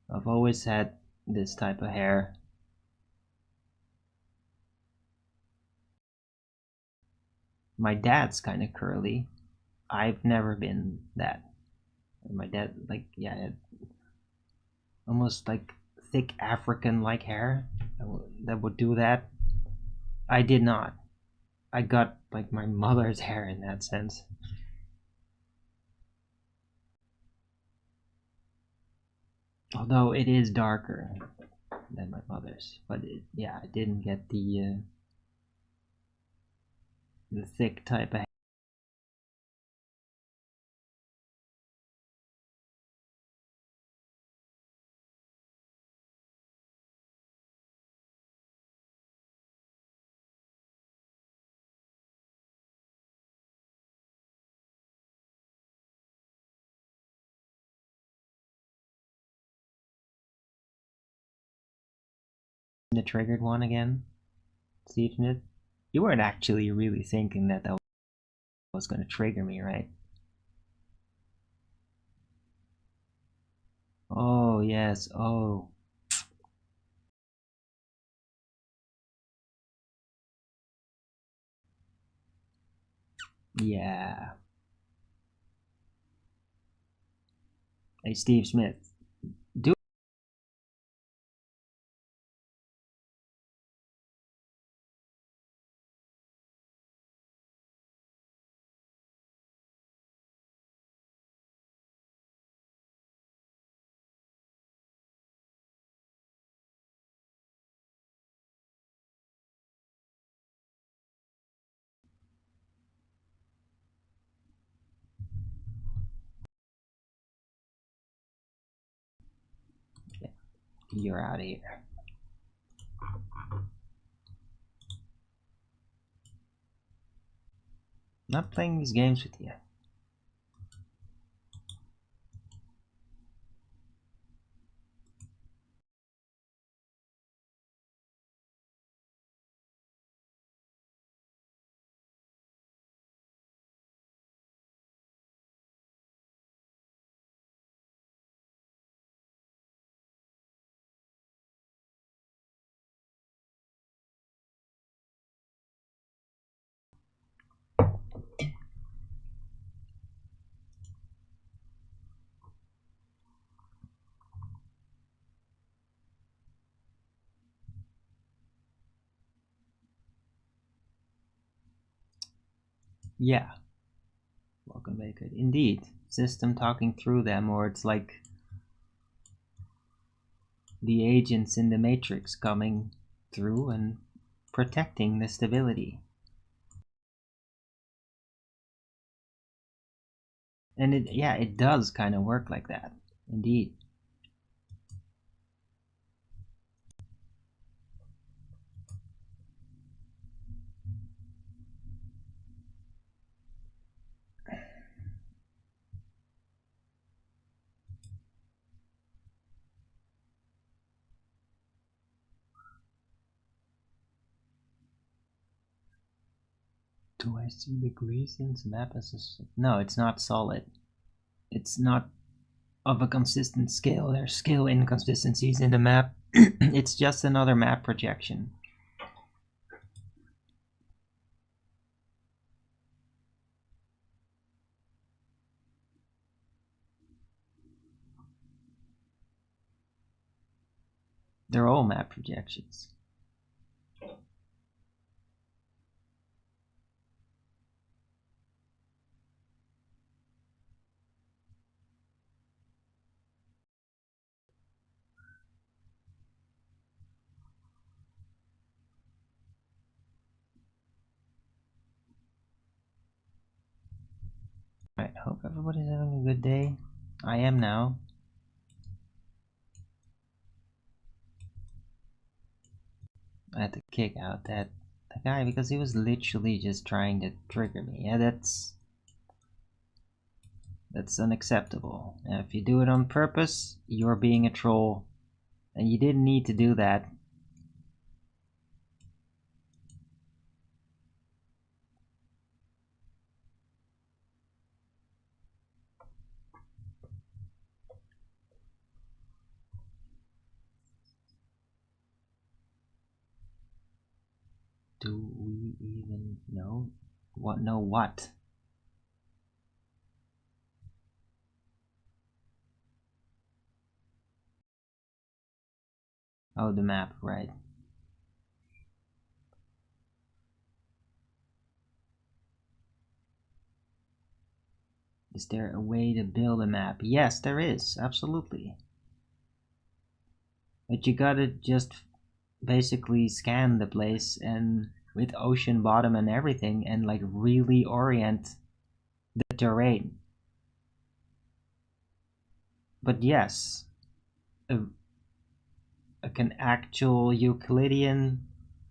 Speaker 1: I've always had this type of hair. My dad's kind of curly. I've never been that. My dad, like, yeah, had almost like thick African like hair that would do that. I did not. I got like my mother's hair in that sense. Although it is darker than my mother's. But yeah, I didn't get the thick type of triggered one again, Steve Smith? You weren't actually really thinking that that was going to trigger me, right? Oh, yes, oh. Yeah. Hey, Steve Smith. Do You're out of here. Not playing these games with you. Yeah. Welcome back. Indeed. System talking through them, or it's like the agents in the Matrix coming through and protecting the stability. And it does kind of work like that. Indeed. Do I see the Gleason's map as a... No, it's not solid. It's not of a consistent scale. There's scale inconsistencies in the map. It's just another map projection. They're all map projections. Alright, hope everybody's having a good day. I am now. I had to kick out that guy because he was literally just trying to trigger me. Yeah, that's unacceptable. And if you do it on purpose, you're being a troll. And you didn't need to do that. Do we even know what? Know what? Oh, the map, right. Is there a way to build a map? Yes, there is, absolutely. But you gotta just basically scan the place and with ocean bottom and everything and like really orient the terrain. But yes, an actual Euclidean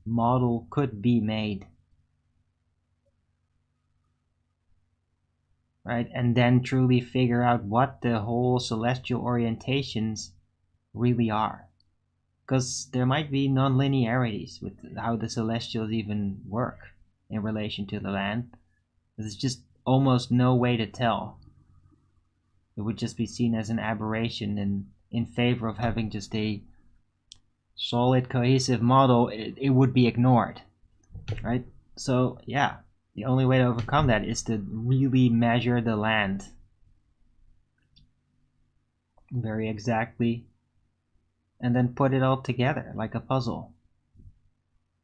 Speaker 1: model could be made. Right, and then truly figure out what the whole celestial orientations really are. Because there might be non-linearities with how the Celestials even work in relation to the land. There's just almost no way to tell. It would just be seen as an aberration, and in favor of having just a solid, cohesive model, it would be ignored, right? So yeah, the only way to overcome that is to really measure the land very exactly and then put it all together like a puzzle,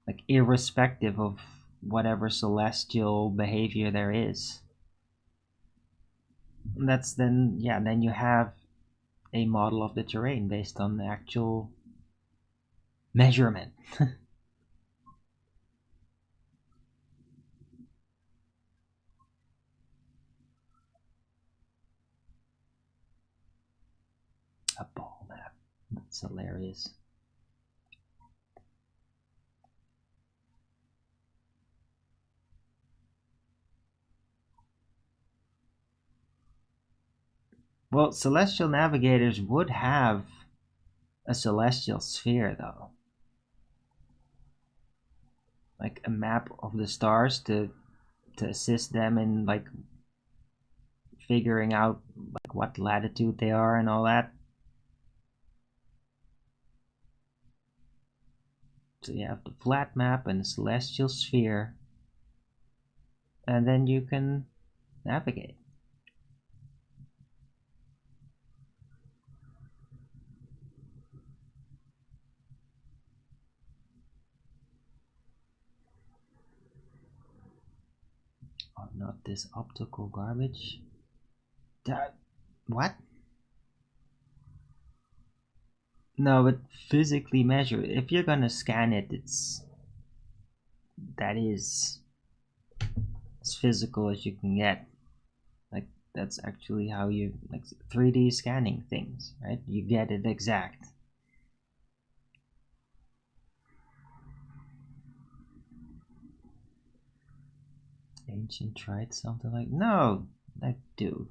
Speaker 1: like irrespective of whatever celestial behavior there is. And that's then, yeah, then you have a model of the terrain based on the actual measurement. A ball map. That's hilarious. Well, celestial navigators would have a celestial sphere, though. Like a map of the stars to assist them in like figuring out like what latitude they are and all that. So you have the flat map and the celestial sphere, and then you can navigate. Oh, not this optical garbage. That, what? No, but physically measure. If you're gonna scan it, that is as physical as you can get. Like that's actually how you like 3D scanning things, right? You get it exact. Ancient tried something like no, that dude.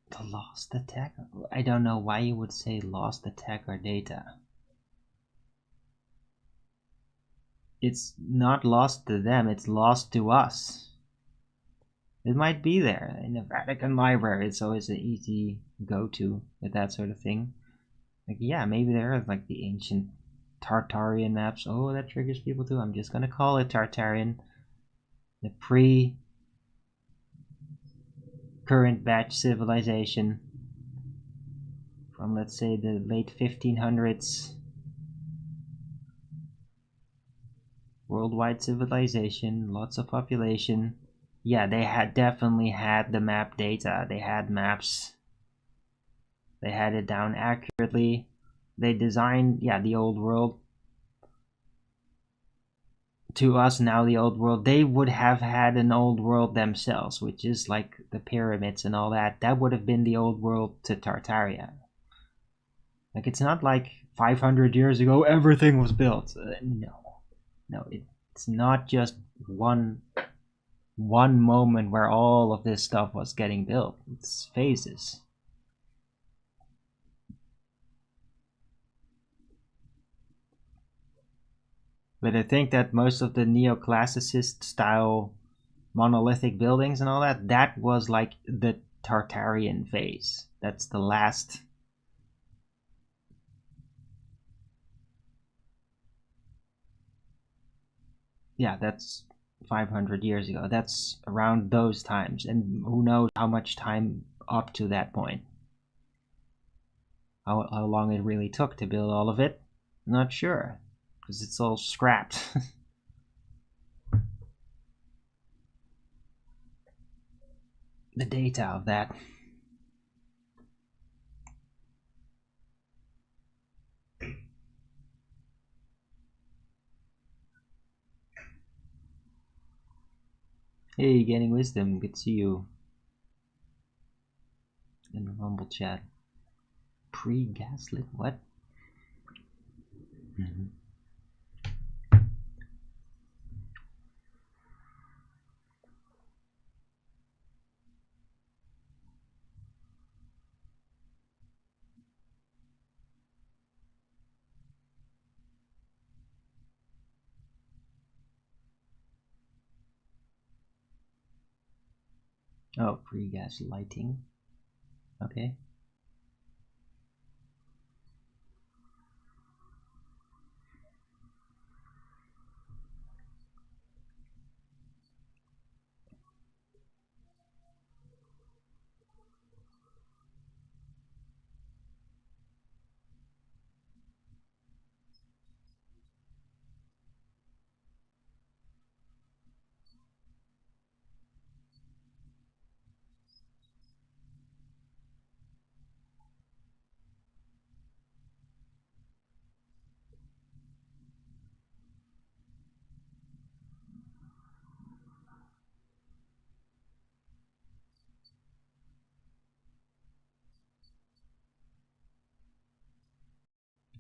Speaker 1: The lost attack? I don't know why you would say lost attacker data. It's not lost to them, it's lost to us. It might be there in the Vatican Library. It's always an easy go-to with that sort of thing. Like, yeah, maybe there are like the ancient Tartarian maps. Oh, that triggers people too. I'm just gonna call it Tartarian. The pre-current batch civilization from, let's say, the late 1500s. Worldwide civilization, lots of population. Yeah, they had definitely had the map data. They had maps. They had it down accurately. They designed, yeah, the old world. To us now, the old world, they would have had an old world themselves, which is like the pyramids and all that. That would have been the old world to Tartaria. Like, it's not like 500 years ago everything was built. No, it's not just one moment where all of this stuff was getting built. It's phases. But I think that most of the neoclassicist style monolithic buildings and all that, that was like the Tartarian phase. That's the last. Yeah, that's 500 years ago. That's around those times. And who knows how much time up to that point. How long it really took to build all of it, not sure. Because it's all scrapped. The data of that. Hey, Gaining Wisdom, good to see you in the Rumble chat. Pre-gaslit? What? Mm-hmm. Oh, pre-gas lighting. Okay.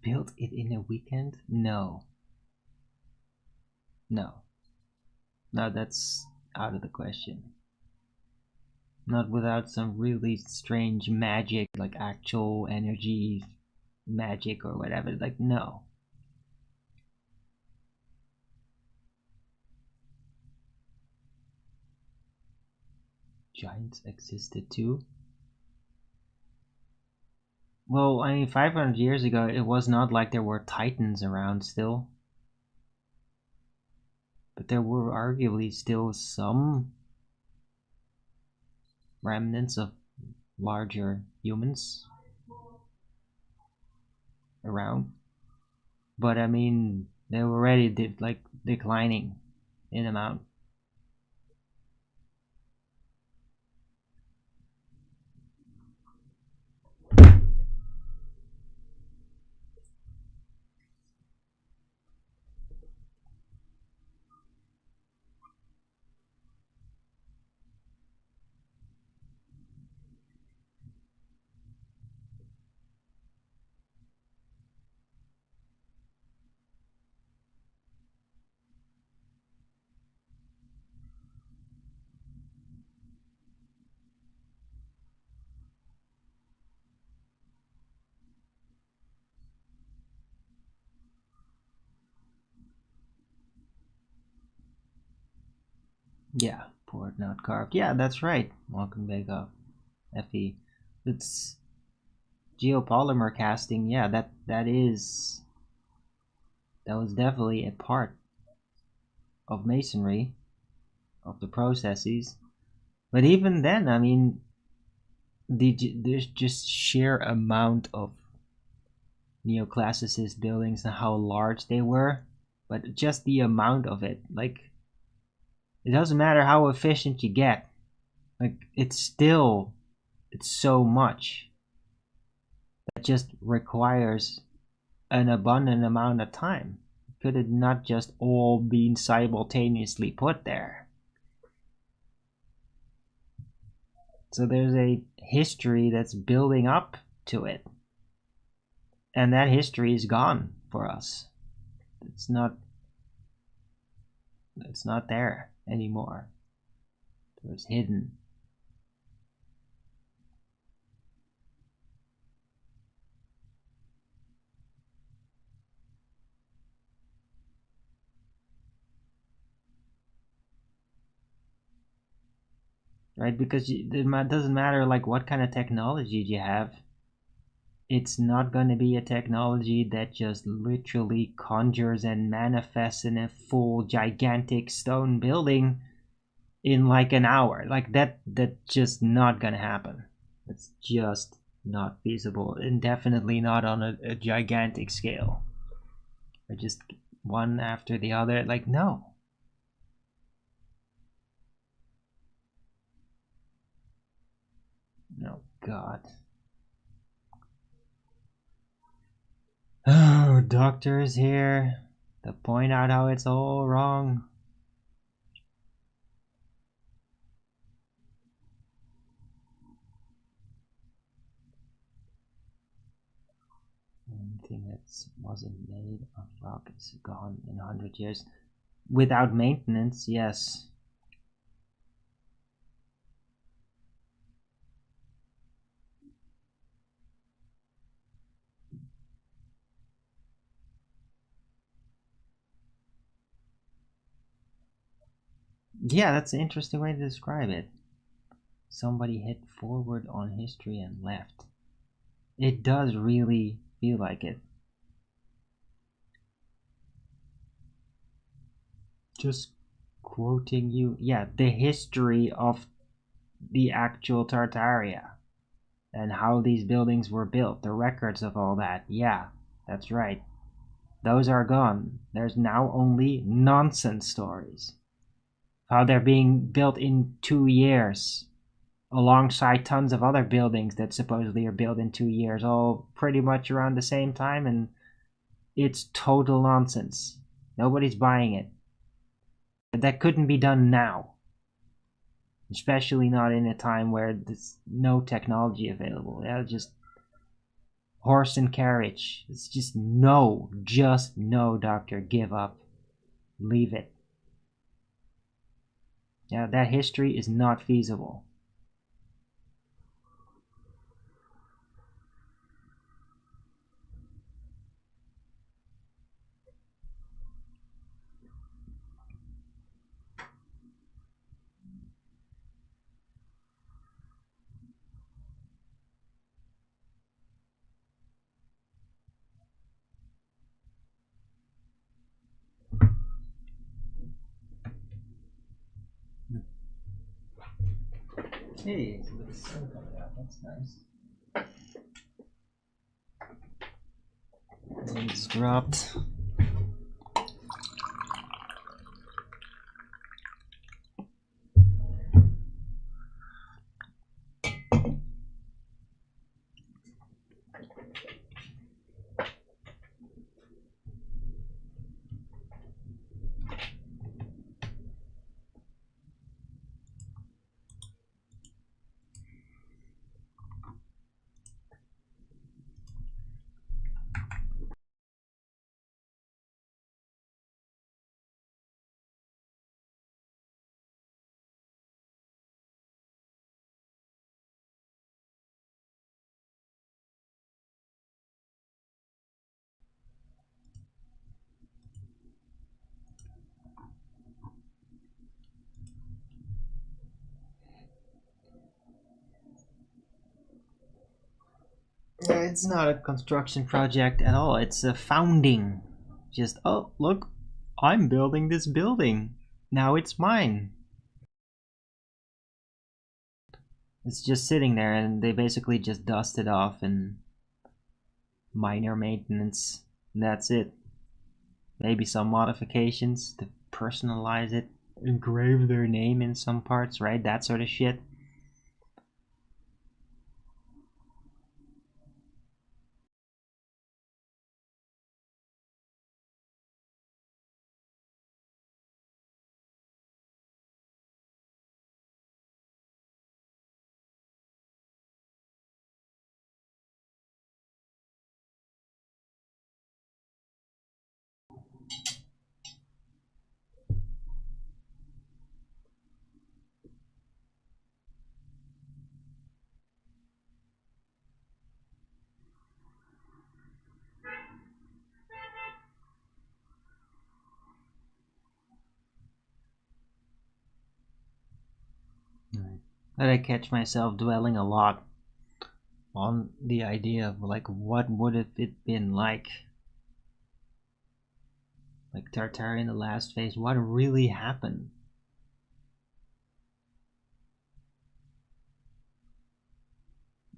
Speaker 1: Built it in a weekend? No. No. No, that's out of the question. Not without some really strange magic, like actual energy magic or whatever. Like, no. Giants existed too? Well, I mean, 500 years ago, it was not like there were titans around still. But there were arguably still some remnants of larger humans around. But I mean, they were already like declining in amount. Yeah, poured not carved. Yeah, that's right. Welcome back up, Effie. It's geopolymer casting. Yeah, that was definitely a part of masonry, of the processes. But even then, I mean, there's just sheer amount of neoclassicist buildings and how large they were, but just the amount of it, like, it doesn't matter how efficient you get, like, it's so much that just requires an abundant amount of time. Could it not just all been simultaneously put there? So there's a history that's building up to it, and that history is gone for us. It's not it's not there anymore. It was hidden. Right? Because it doesn't matter like what kind of technology you have. It's not going to be a technology that just literally conjures and manifests in a full gigantic stone building in like an hour. Like that's just not going to happen. It's just not feasible, and definitely not on a gigantic scale. Or just one after the other. Like, no. No, God. Oh, doctor is here to point out how it's all wrong. Anything that wasn't made of rock is gone in 100 years. Without maintenance, yes. Yeah, that's an interesting way to describe it. somebody hit forward on history and left. It does really feel like it. Just quoting you, yeah, the history of the actual Tartaria and how these buildings were built, the records of all that. Yeah, that's right. Those are gone. There's now only nonsense stories. How they're being built in 2 years, alongside tons of other buildings that supposedly are built in 2 years, all pretty much around the same time, and it's total nonsense. Nobody's buying it. That couldn't be done now. Especially not in a time where there's no technology available. Yeah, just horse and carriage. It's just no, doctor, give up. Leave it. Yeah, that history is not feasible. Hey, it's a little sun coming out. That's nice. It's dropped. Yeah, it's not a construction project at all. It's a founding. Just, oh, look, I'm building this building. Now it's mine. It's just sitting there, and they basically just dust it off and minor maintenance. And that's it. Maybe some modifications to personalize it, engrave their name in some parts, right? That sort of shit. Right. But I catch myself dwelling a lot on the idea of like what would have it been like Tartaria, the last phase, what really happened.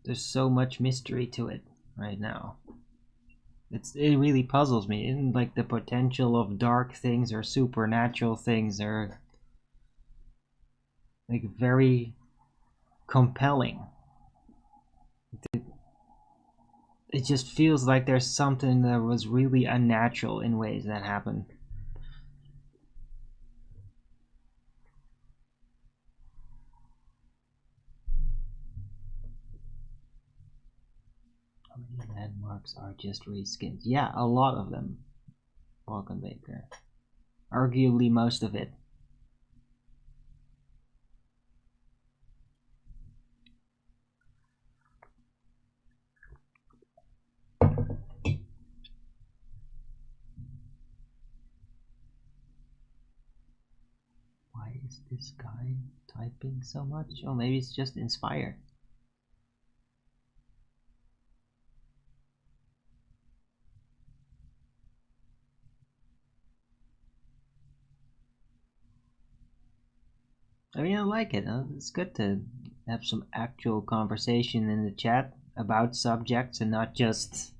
Speaker 1: There's so much mystery to it right now. It really puzzles me. And like the potential of dark things or supernatural things are like very compelling. It just feels like there's something that was really unnatural in ways that happened. How many landmarks are just reskins? Yeah, a lot of them. Walken Baker. Arguably most of it. Why is this guy typing so much? Oh, maybe it's just Inspire. I mean, I like it. It's good to have some actual conversation in the chat about subjects and not just,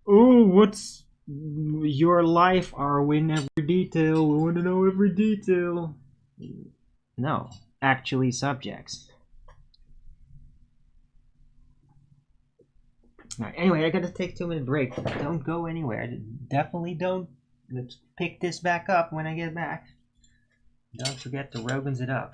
Speaker 1: oh, what's your life, Arwin? Every detail. We want to know every detail. No, actually subjects. Alright, anyway, I gotta take a 2-minute break. Don't go anywhere. Definitely don't. Let's pick this back up when I get back. Don't forget to Rogan's it up.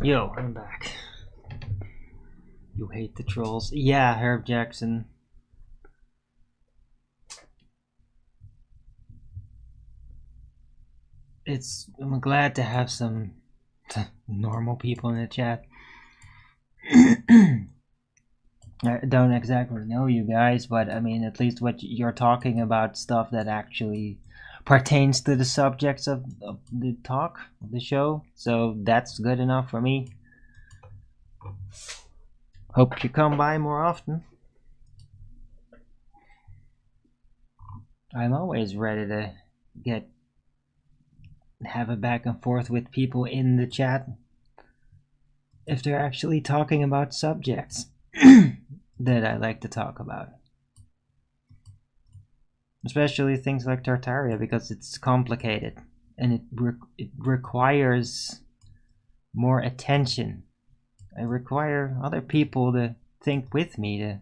Speaker 1: Yo, I'm back. You hate the trolls? Yeah, Herb Jackson. I'm glad to have some normal people in the chat. I don't exactly know you guys, but I mean, at least what you're talking about, stuff that actually pertains to the subjects of the talk, of the show. So that's good enough for me. Hope you come by more often. I'm always ready to have a back and forth with people in the chat if they're actually talking about subjects that I like to talk about. Especially things like Tartaria, because it's complicated and it requires more attention. I require other people to think with me to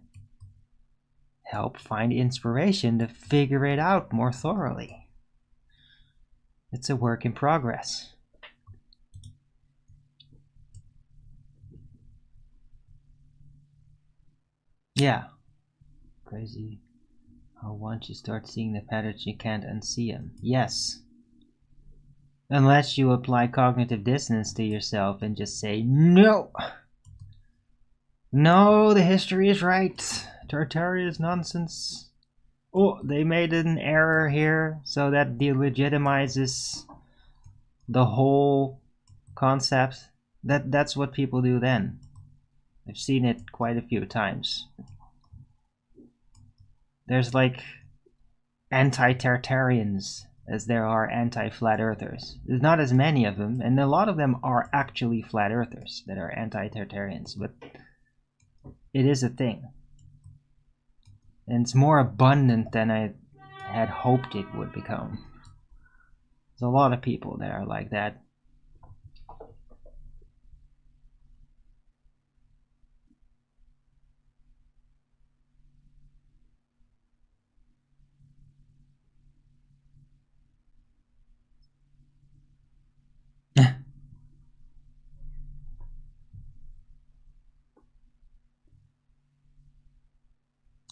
Speaker 1: help find inspiration to figure it out more thoroughly. It's a work in progress. Yeah. Crazy how once you start seeing the patterns you can't unsee them. Yes. Unless you apply cognitive dissonance to yourself and just say, no! No, the history is right. Tartaria is nonsense. Oh, they made an error here, so that delegitimizes the whole concept. That's what people do then. I've seen it quite a few times. There's like anti-Tartarians as there are anti-flat earthers. There's not as many of them, and a lot of them are actually flat earthers that are anti-Tartarians, but it is a thing. And it's more abundant than I had hoped it would become. There's a lot of people that are like that.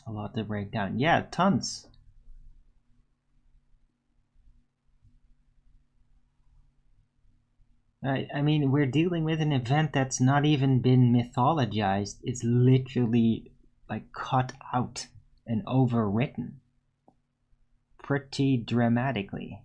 Speaker 1: A lot to break down. Yeah, tons. I mean, we're dealing with an event that's not even been mythologized. It's literally like cut out and overwritten pretty dramatically.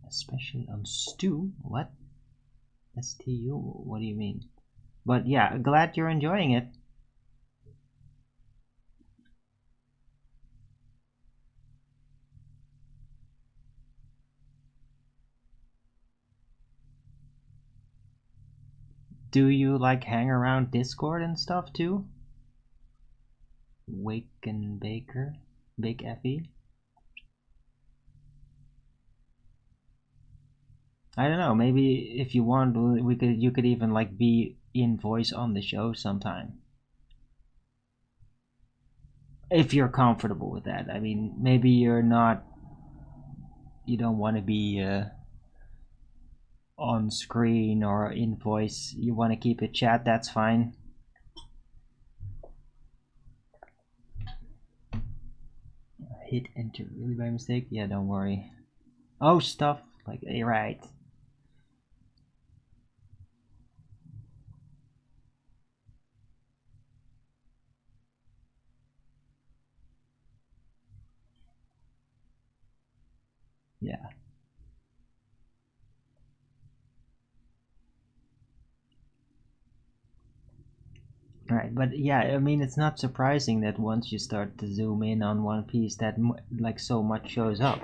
Speaker 1: Especially on stew. What? STU? What do you mean? But yeah, glad you're enjoying it. Do you like hang around Discord and stuff too? Wake and Baker? Big Effie? I don't know, maybe if you want you could even like be in voice on the show sometime. If you're comfortable with that. I mean, maybe you don't want to be on screen or in voice. You want to keep it chat, that's fine. Hit enter really by mistake? Yeah, don't worry. Oh, stuff like right. Yeah. Right, but yeah, I mean, it's not surprising that once you start to zoom in on One Piece, that like so much shows up.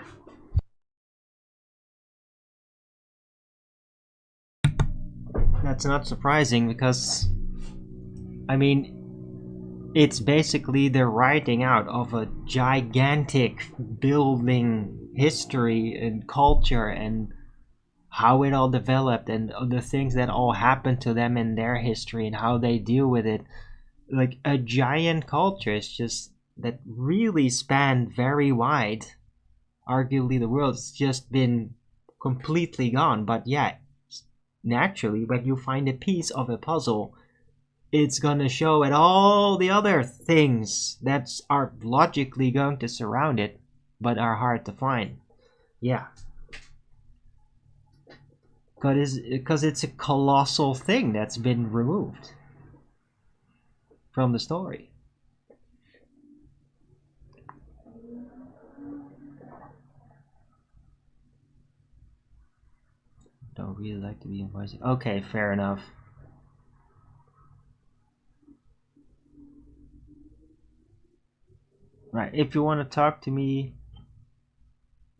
Speaker 1: That's not surprising because, I mean, it's basically the writing out of a gigantic building history and culture and how it all developed and the things that all happened to them in their history and how they deal with it. Like a giant culture is just that really spanned very wide. Arguably, the world's just been completely gone. But yeah, naturally, when you find a piece of a puzzle, it's gonna show at all the other things that are logically going to surround it, but are hard to find. Yeah, because it's a colossal thing that's been removed from the story. Don't really like to be in voice. Okay, fair enough. Right, if you want to talk to me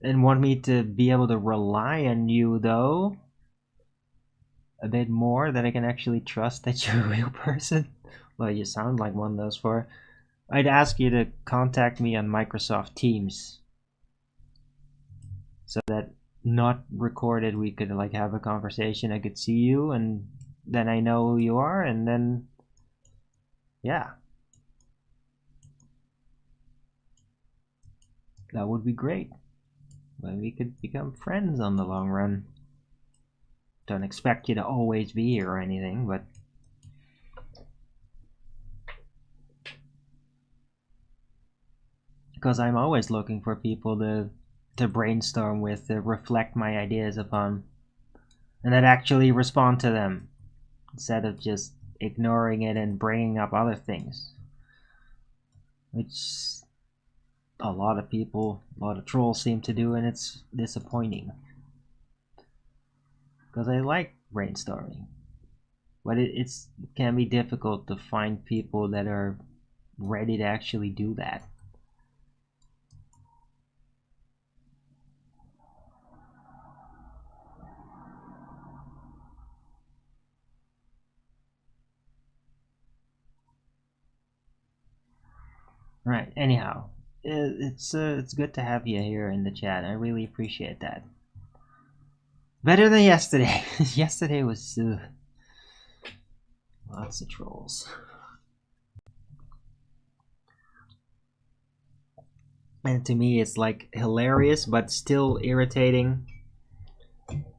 Speaker 1: and want me to be able to rely on you, though, a bit more, that I can actually trust that you're a real person. Well, you sound like one of those four. I'd ask you to contact me on Microsoft Teams so that not recorded we could like have a conversation. I could see you and then I know who you are and then yeah, that would be great. Then we could become friends on the long run. Don't expect you to always be here or anything, but because I'm always looking for people to brainstorm with, to reflect my ideas upon, and that actually respond to them instead of just ignoring it and bringing up other things, which a lot of people, a lot of trolls seem to do, and it's disappointing because I like brainstorming, but it can be difficult to find people that are ready to actually do that. Right. Anyhow, it's good to have you here in the chat. I really appreciate that. Better than yesterday. Yesterday was lots of trolls. And to me, it's like hilarious, but still irritating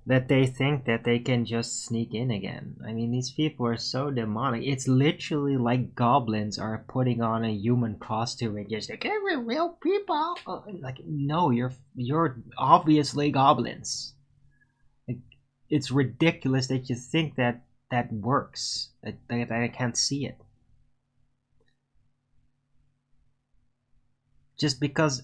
Speaker 1: that they think that they can just sneak in again. I mean, these people are so demonic. It's literally like goblins are putting on a human costume and just like, "Hey, we're real people." Like, no, you're obviously goblins. Like, it's ridiculous that you think that that works. That I can't see it. Just because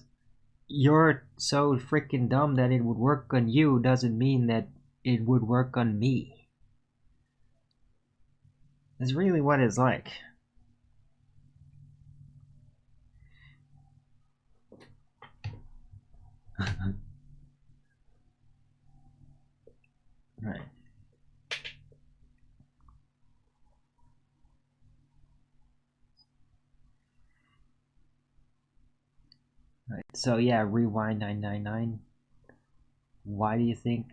Speaker 1: you're so freaking dumb that it would work on you doesn't mean that it would work on me. It's really what it's like. Right. Right. So yeah, rewind 999. Why do you think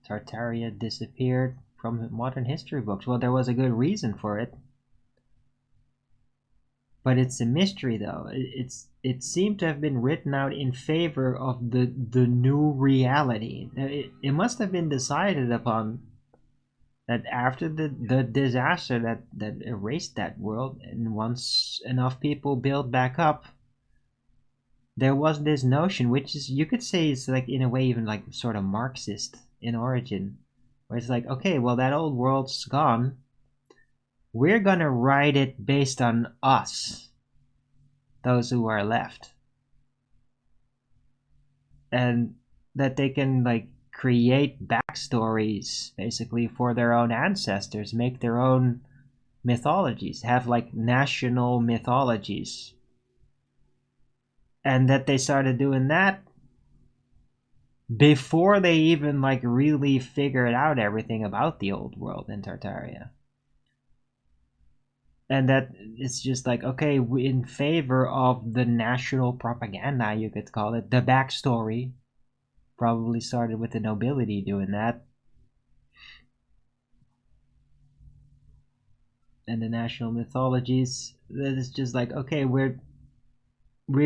Speaker 1: Tartaria disappeared from modern history books? Well, there was a good reason for it, but it's a mystery though. It seemed to have been written out in favor of the new reality. It must have been decided upon that after the disaster that erased that world, and once enough people build back up, there was this notion, which is, you could say, it's like in a way even like sort of Marxist in origin, where it's like, okay, well, that old world's gone, we're gonna write it based on us, those who are left, and that they can like create backstories basically for their own ancestors, make their own mythologies, have like national mythologies, and that they started doing that before they even like really figured out everything about the old world in Tartaria. And that it's just like, okay, we in favor of the national propaganda, you could call it. The backstory probably started with the nobility doing that, and the national mythologies. That is just like, okay, we're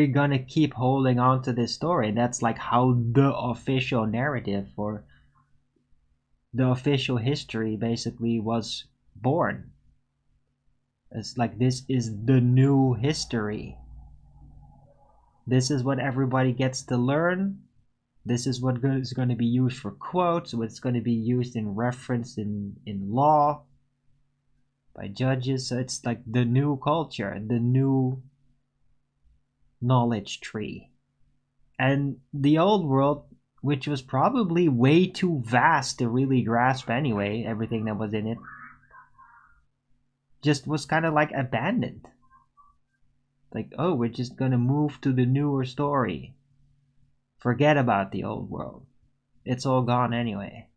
Speaker 1: gonna keep holding on to this story. And that's like how the official narrative for the official history basically was born. It's like, this is the new history. This is what everybody gets to learn. This is what is going to be used for quotes, what's going to be used in reference in law by judges. So it's like the new culture, the new knowledge tree. And the old world, which was probably way too vast to really grasp anyway, everything that was in it, just was kind of like abandoned. Like, oh, we're just going to move to the newer story. Forget about the old world. It's all gone anyway.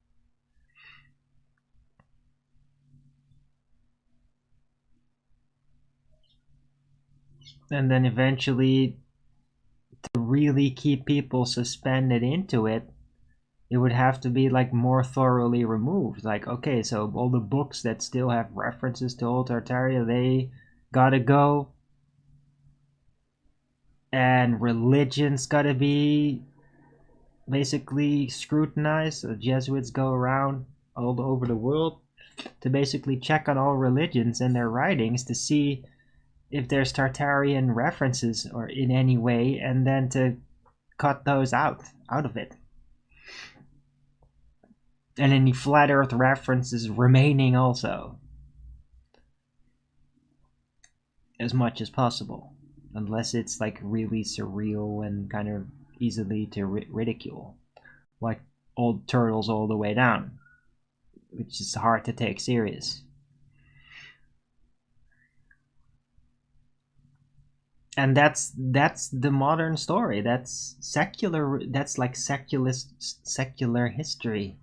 Speaker 1: And then eventually, to really keep people suspended into it, it would have to be like more thoroughly removed. Like, okay, so all the books that still have references to Old Tartaria, they gotta go, and religion's gotta be basically scrutinized. The Jesuits go around all over the world to basically check on all religions and their writings to see if there's Tartarian references or in any way, and then to cut those out of it. And any flat earth references remaining also, as much as possible, unless it's like really surreal and kind of easily to ridicule, like old turtles all the way down, which is hard to take serious. And that's the modern story. That's secular. That's like secular history,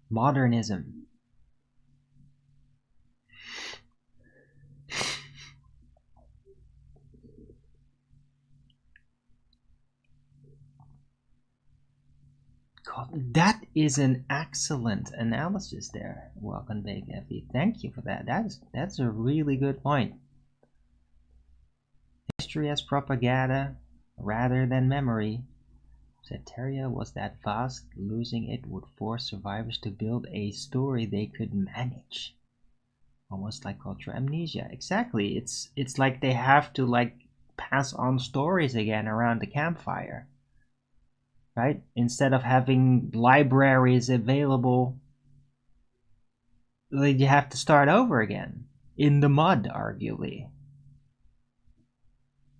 Speaker 1: modernism. God, that is an excellent analysis there. Welcome back, Effie. Thank you for that. That's a really good point. History as propaganda rather than memory. Zateria was that vast, losing it would force survivors to build a story they could manage. Almost like cultural amnesia. Exactly. It's like they have to like pass on stories again around the campfire. Right? Instead of having libraries available, you have to start over again. In the mud, arguably.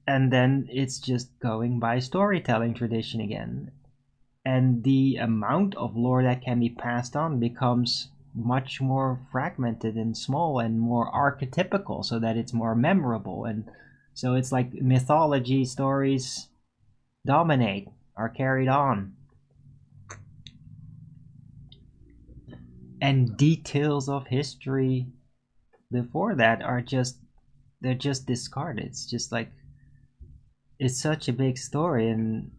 Speaker 1: And then it's just going by storytelling tradition again. And the amount of lore that can be passed on becomes much more fragmented and small and more archetypical so that it's more memorable. And so it's like mythology stories dominate, are carried on. And details of history before that are just, they're just discarded. It's just like, it's such a big story, and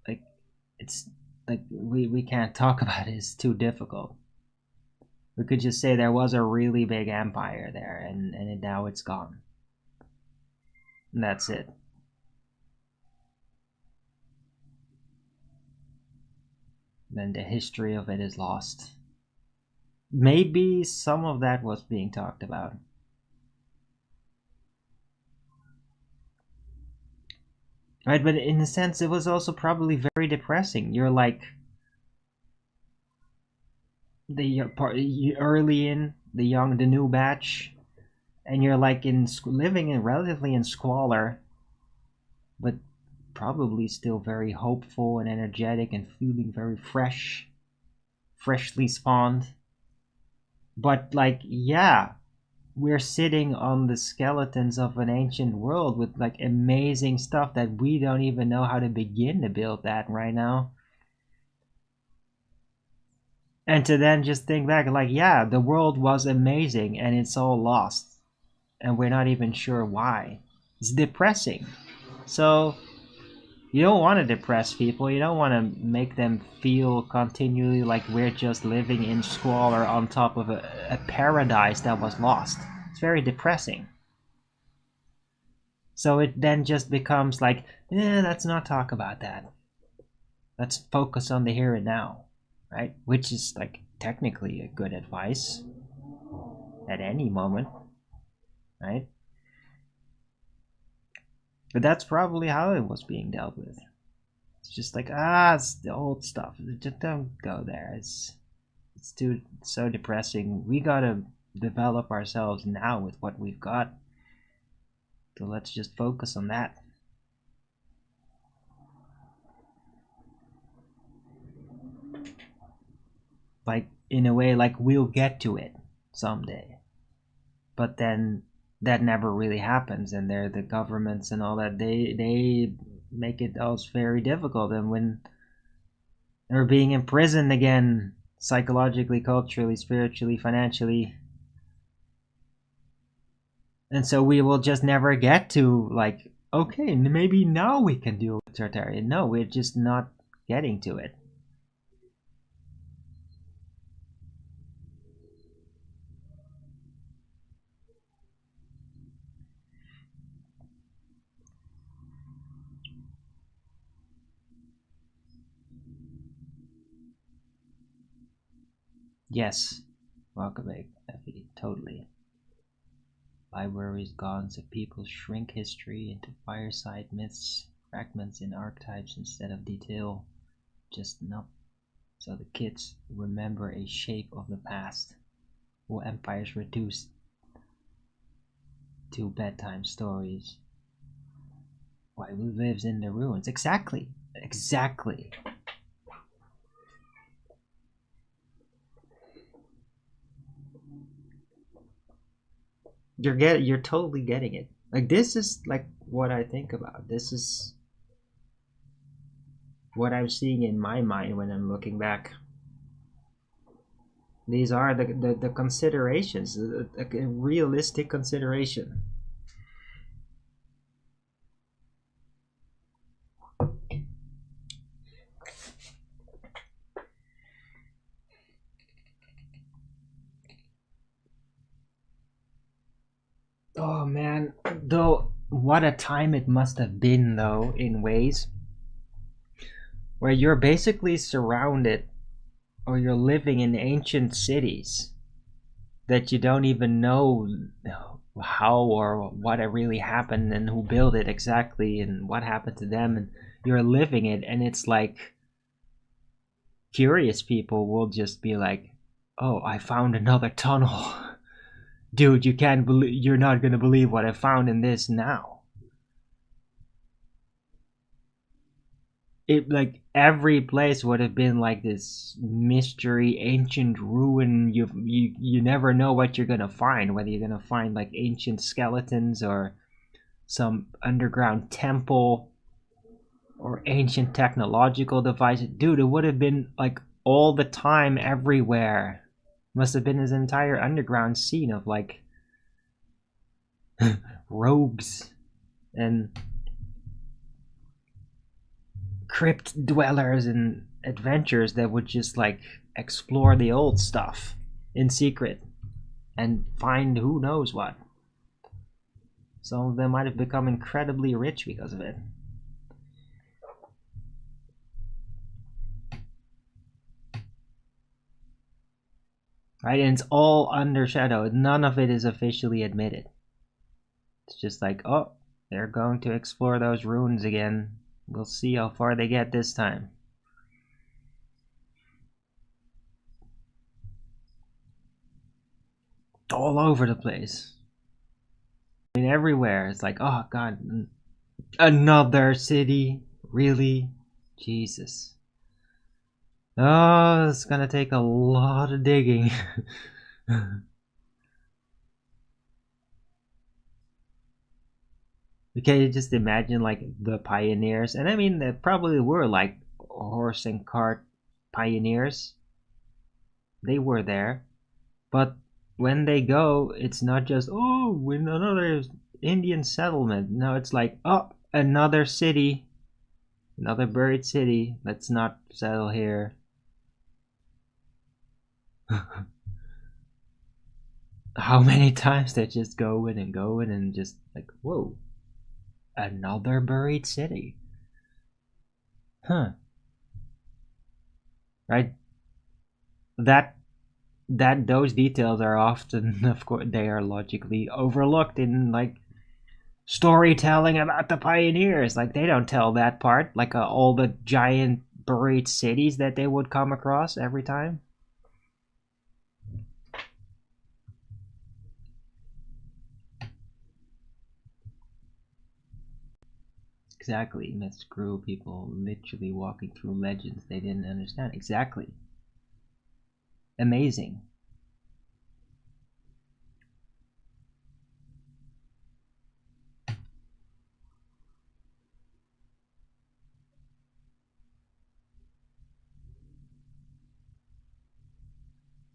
Speaker 1: like it's like we can't talk about it. It's too difficult. We could just say there was a really big empire there, and now it's gone, and that's it. Then the history of it is lost. Maybe some of that was being talked about. Right, but in a sense, it was also probably very depressing. You're like the early in the new batch, and you're like living in relatively in squalor, but probably still very hopeful and energetic and feeling very freshly spawned. But like, yeah, we're sitting on the skeletons of an ancient world with like amazing stuff that we don't even know how to begin to build that right now. And to then just think back, like, yeah, the world was amazing and it's all lost. And we're not even sure why. It's depressing. So, you don't want to depress people. You don't want to make them feel continually like we're just living in squalor on top of a paradise that was lost. It's very depressing. So it then just becomes like, let's not talk about that. Let's focus on the here and now, right? Which is like technically a good advice at any moment, right? But that's probably how it was being dealt with. It's just like, it's the old stuff. Just don't go there. It's so depressing. We gotta develop ourselves now with what we've got. So let's just focus on that. Like, in a way, like we'll get to it someday. But then that never really happens, and they're the governments and all that, they make it all very difficult. And when they're being imprisoned again, psychologically, culturally, spiritually, financially, and so we will just never get to like, okay, maybe now we can deal with Tartaria. No, we're just not getting to it. Yes, welcome back, Effie. Totally. Libraries gone, so people shrink history into fireside myths, fragments in archetypes instead of detail. Just not. So the kids remember a shape of the past, or empires reduced to bedtime stories. Why who lives in the ruins? Exactly. Exactly. You're totally getting it. Like, this is like what I think about. This is what I'm seeing in my mind when I'm looking back. These are the considerations, a realistic consideration. Though, what a time it must have been, though, in ways where you're basically surrounded, or you're living in ancient cities that you don't even know how or what it really happened and who built it exactly and what happened to them, and you're living it, and it's like curious people will just be like, oh, I found another tunnel. Dude, you're not gonna believe what I found in this now. It, like, every place would have been like this mystery ancient ruin. You never know what you're gonna find, whether you're gonna find like ancient skeletons or some underground temple or ancient technological devices. Dude, it would have been like all the time, everywhere. Must have been his entire underground scene of like rogues and crypt dwellers and adventurers that would just like explore the old stuff in secret and find who knows what. Some of them might have become incredibly rich because of it. Right? And it's all undershadowed. None of it is officially admitted. It's just like, oh, they're going to explore those ruins again. We'll see how far they get this time. All over the place. I mean, everywhere. It's like, oh god, another city? Really? Jesus. Oh, it's gonna take a lot of digging. Okay, just imagine like the pioneers, and I mean, they probably were like horse and cart pioneers. They were there, but when they go, it's not just, oh, in another Indian settlement. No, it's like, oh, another city, another buried city. Let's not settle here. How many times they just go in and just like, whoa, another buried city. Huh. Right? That those details are often, of course, they are logically overlooked in like storytelling about the pioneers. Like, they don't tell that part, like all the giant buried cities that they would come across every time. Exactly. Myths grew, people literally walking through legends they didn't understand. Exactly. Amazing.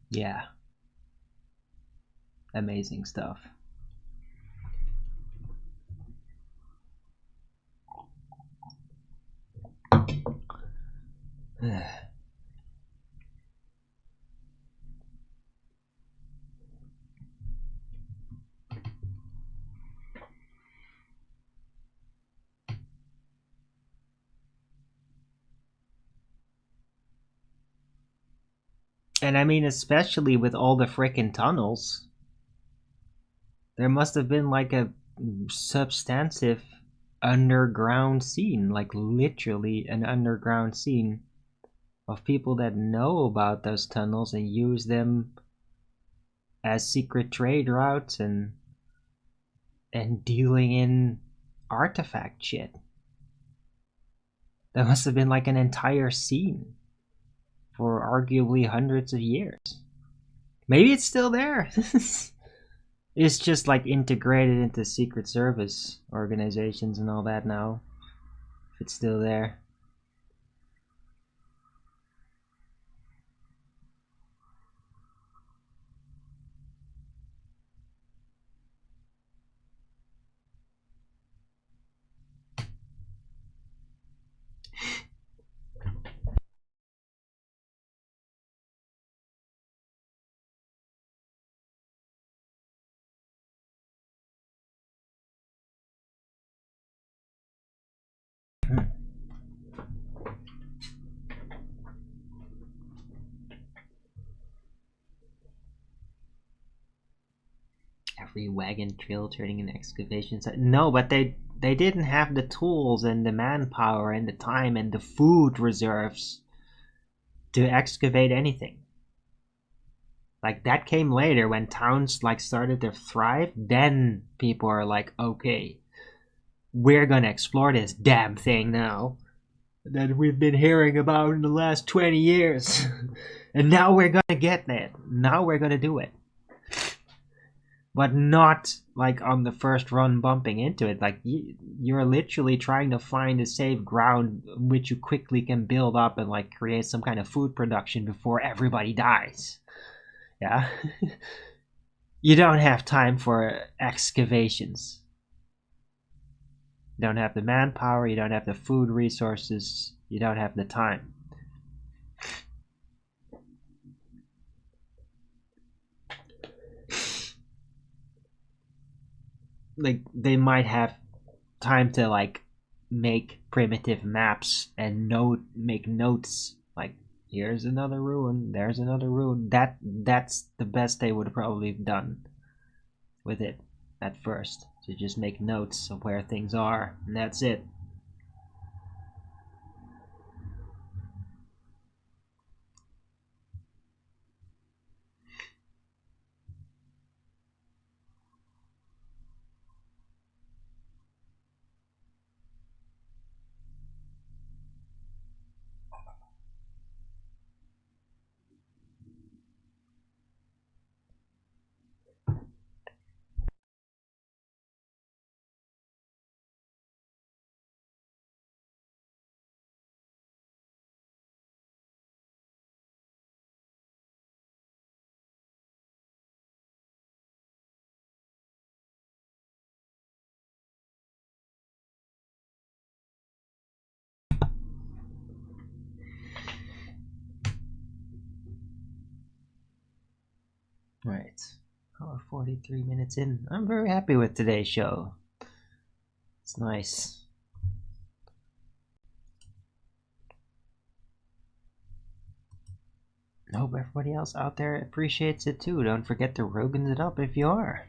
Speaker 1: Yeah. Amazing stuff. And I mean, especially with all the frickin' tunnels, there must have been like a substantive underground scene, like literally an underground scene of people that know about those tunnels and use them as secret trade routes and dealing in artifact shit. That must have been like an entire scene for arguably hundreds of years. Maybe it's still there. It's just like integrated into Secret Service organizations and all that now. If it's still there. Free wagon trail turning in excavations. No, but they didn't have the tools and the manpower and the time and the food reserves to excavate anything. Like, that came later when towns like started to thrive. Then people are like, okay, we're gonna explore this damn thing now that we've been hearing about in the last 20 years. And now we're gonna get it. Now we're gonna do it. But not like on the first run bumping into it. Like, you're literally trying to find a safe ground which you quickly can build up and like create some kind of food production before everybody dies. Yeah. You don't have time for excavations. You don't have the manpower, you don't have the food resources, you don't have the time. Like, they might have time to like make primitive maps and make notes like, here's another ruin, there's another ruin. That's the best they would have probably done with it at first, to just make notes of where things are, and that's it. Right. Oh, 43 minutes in. I'm very happy with today's show. It's nice. I hope everybody else out there appreciates it too. Don't forget to Rogan it up if you are.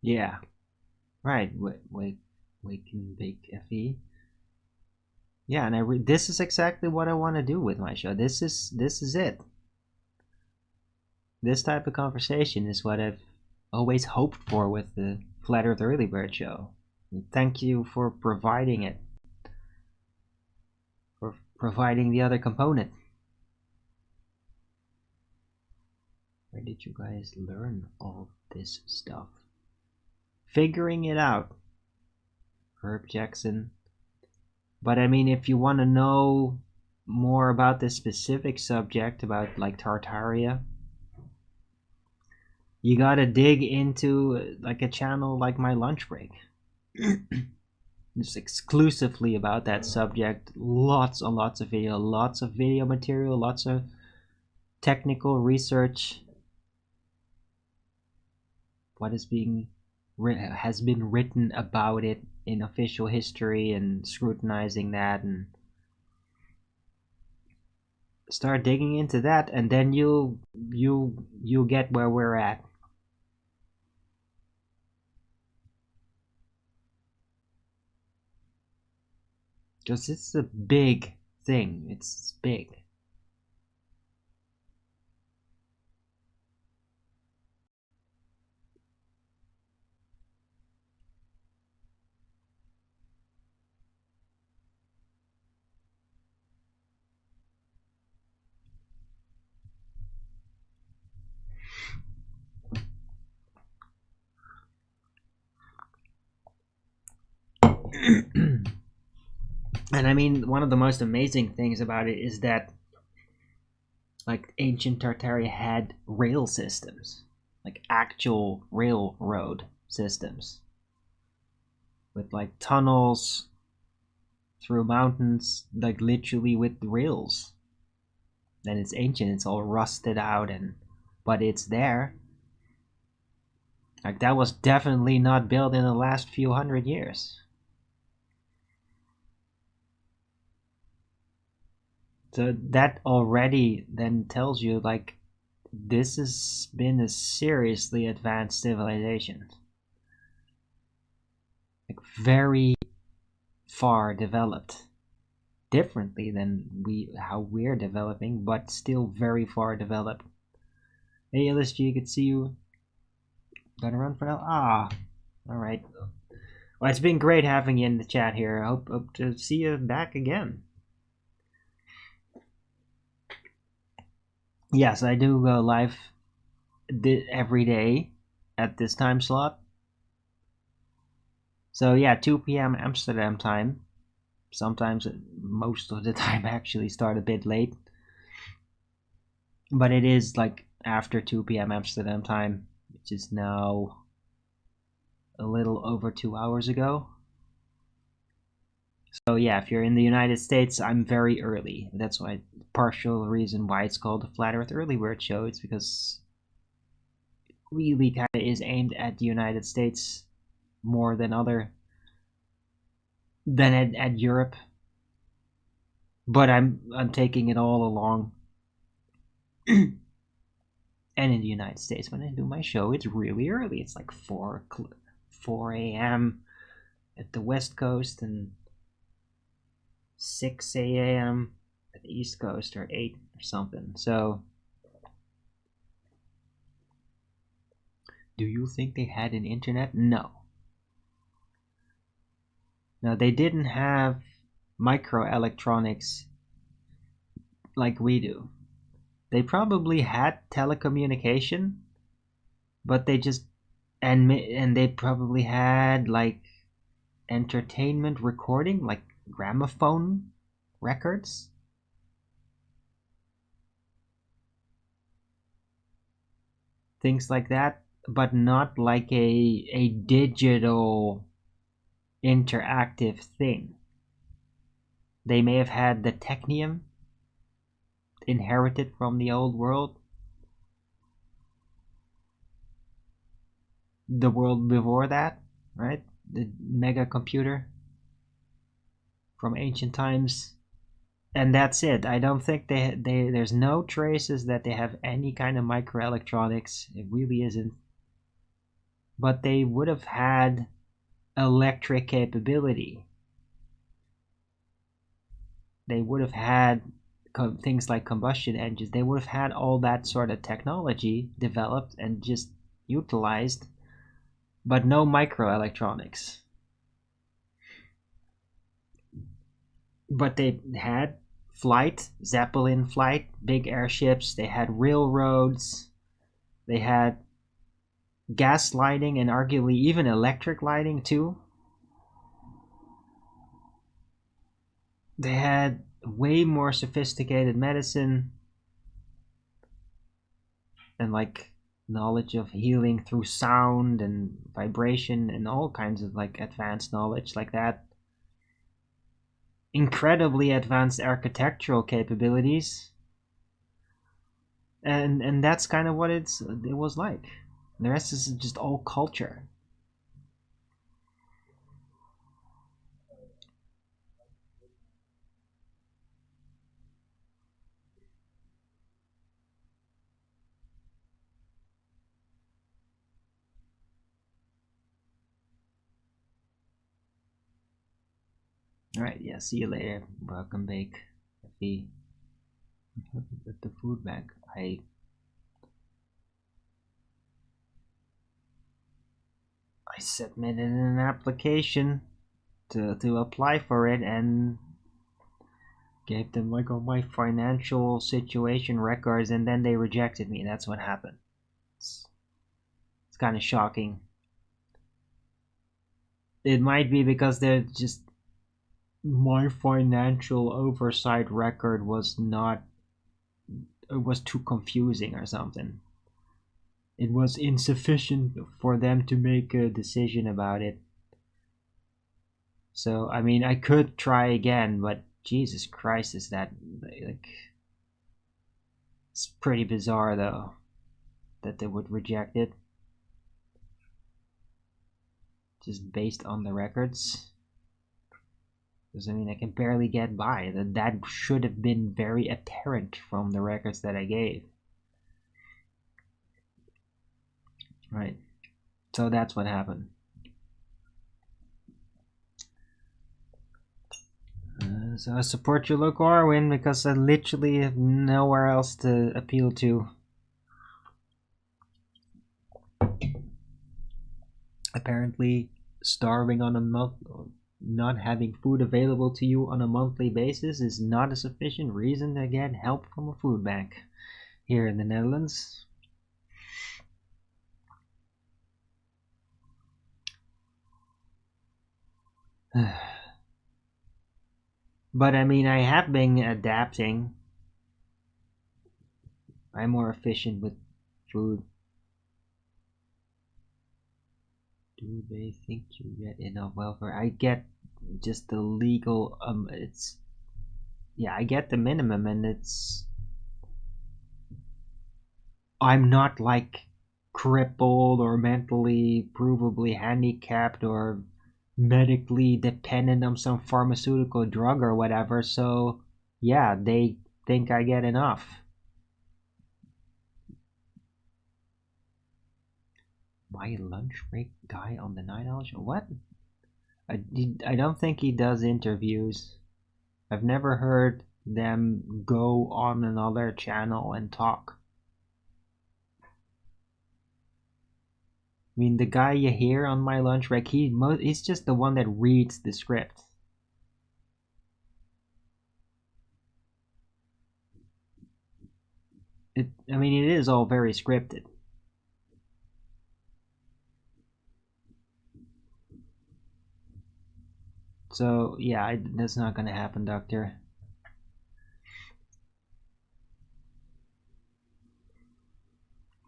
Speaker 1: Yeah. Right. Wake and Bake FE. Yeah, and this is exactly what I want to do with my show. This is it. This type of conversation is what I've always hoped for with the Flat Earth Early Bird show. And thank you for providing it. For providing the other component. Where did you guys learn all this stuff? Figuring it out. Herb Jackson. But I mean, if you want to know more about this specific subject, about like Tartaria, you gotta dig into like a channel like My Lunch Break. It's exclusively about that subject. Lots and lots of video material, lots of technical research. What is being has been written about it in official history, and scrutinizing that, and start digging into that, and then you'll get where we're at. Because it's a big thing. It's big. And I mean, one of the most amazing things about it is that, like, ancient Tartaria had rail systems, like actual railroad systems, with like tunnels through mountains, like literally with rails. And it's ancient, it's all rusted out, and but it's there. Like, that was definitely not built in the last few hundred years. So that already then tells you, like, this has been a seriously advanced civilization. Like, very far developed. Differently than how we're developing, but still very far developed. Hey LSG, good to see you. Gonna run for now? Alright. Well, it's been great having you in the chat here. I hope to see you back again. Yes, I do go live every day at this time slot. So yeah, 2 p.m. Amsterdam time. Sometimes, most of the time, actually start a bit late. But it is like after 2 p.m. Amsterdam time, which is now a little over 2 hours ago. So yeah, if you're in the United States, I'm very early. That's why, partial reason why it's called the Flat Earth Early Bird Show. It's because it really kind of is aimed at the United States more than at Europe. But I'm taking it all along. And in the United States, when I do my show, it's really early. It's like 4 a.m. at the West Coast, and 6 a.m. at the East Coast, or 8 or something. So, do you think they had an internet? No. No, they didn't have microelectronics like we do. They probably had telecommunication, but they just and they probably had like entertainment recording, like gramophone records. Things like that, but not like a digital interactive thing. They may have had the technium inherited from the old world, the world before that, right? The mega computer from ancient times, and that's it. I don't think there's no traces that they have any kind of microelectronics. It really isn't. But they would have had electric capability. They would have had things like combustion engines. They would have had all that sort of technology developed and just utilized, but no microelectronics. But they had flight, Zeppelin flight, big airships. They had railroads. They had gas lighting, and arguably even electric lighting too. They had way more sophisticated medicine and like knowledge of healing through sound and vibration and all kinds of like advanced knowledge like that. Incredibly advanced architectural capabilities. And that's kind of what it was like. The rest is just all culture. Alright, yeah, see you later. Welcome back. Effie. At the food bank. I submitted an application to apply for it and gave them like all my financial situation records, and then they rejected me. That's what happened. It's kind of shocking. It might be because they're just my financial oversight record was not, it was too confusing or something. It was insufficient for them to make a decision about it. So I mean, I could try again, but Jesus Christ, is that like, it's pretty bizarre though that they would reject it just based on the records. Because I mean, I can barely get by. That should have been very apparent from the records that I gave. Right. So that's what happened. So I support your local Arwen because I literally have nowhere else to appeal to. Apparently, starving on a month, not having food available to you on a monthly basis is not a sufficient reason to get help from a food bank here in the Netherlands. But I mean, I have been adapting. I'm more efficient with food. Do they think you get enough welfare? I get just the legal, it's, yeah, I get the minimum, and it's, I'm not like crippled or mentally provably handicapped or medically dependent on some pharmaceutical drug or whatever, so yeah, they think I get enough. Why lunch break guy on the Night Owl show? What? I don't think he does interviews. I've never heard them go on another channel and talk. I mean, the guy you hear on my lunch break, he's just the one that reads the script. I mean, it is all very scripted. So yeah, that's not gonna happen, Doctor.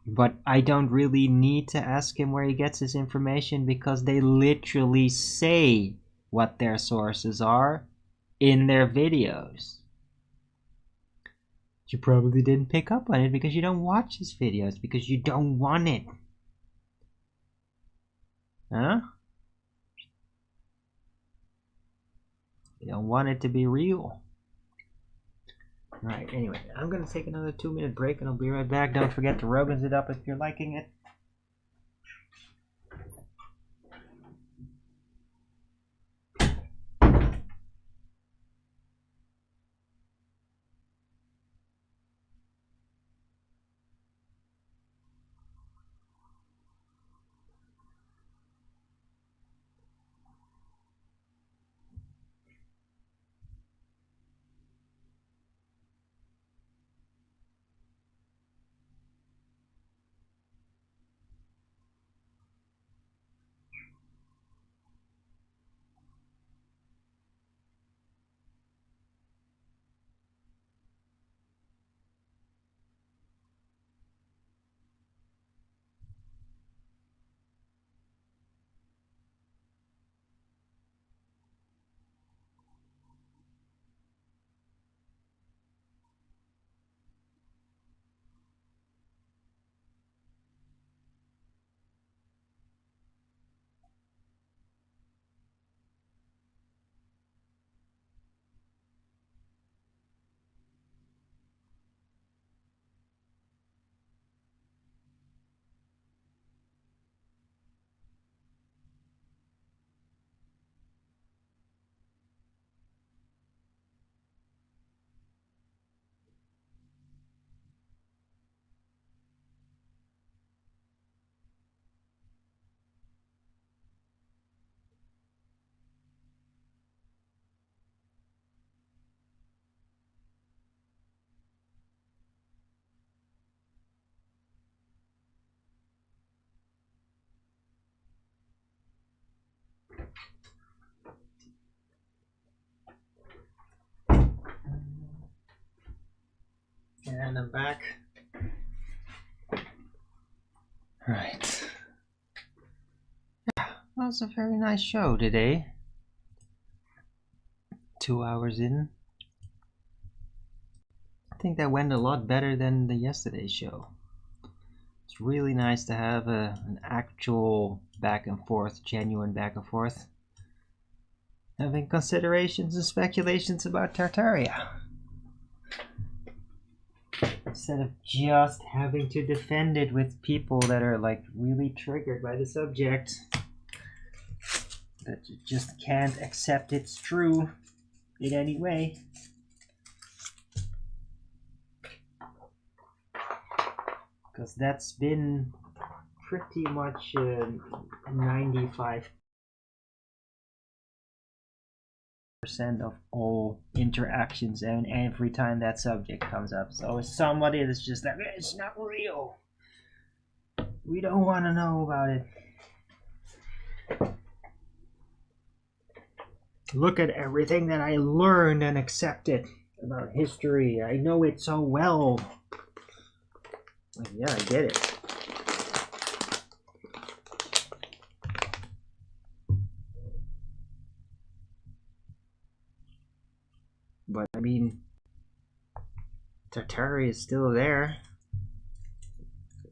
Speaker 1: But I don't really need to ask him where he gets his information because they literally say what their sources are in their videos. You probably didn't pick up on it because you don't watch his videos, because you don't want it. Huh? You don't want it to be real. Alright, anyway, I'm gonna take another 2-minute break and I'll be right back. Don't forget to Rogan's it up if you're liking it. And I'm back. Right. Yeah, that was a very nice show today. 2 hours in. I think that went a lot better than the yesterday's show. It's really nice to have an actual back and forth, genuine back and forth. Having considerations and speculations about Tartaria. Instead of just having to defend it with people that are like really triggered by the subject. That you just can't accept it's true in any way. Because that's been pretty much 95% of all interactions, and every time that subject comes up. So it's somebody that's just like, it's not real. We don't want to know about it. Look at everything that I learned and accepted about history. I know it so well. Like, yeah, I get it. But I mean, Tartaria is still there.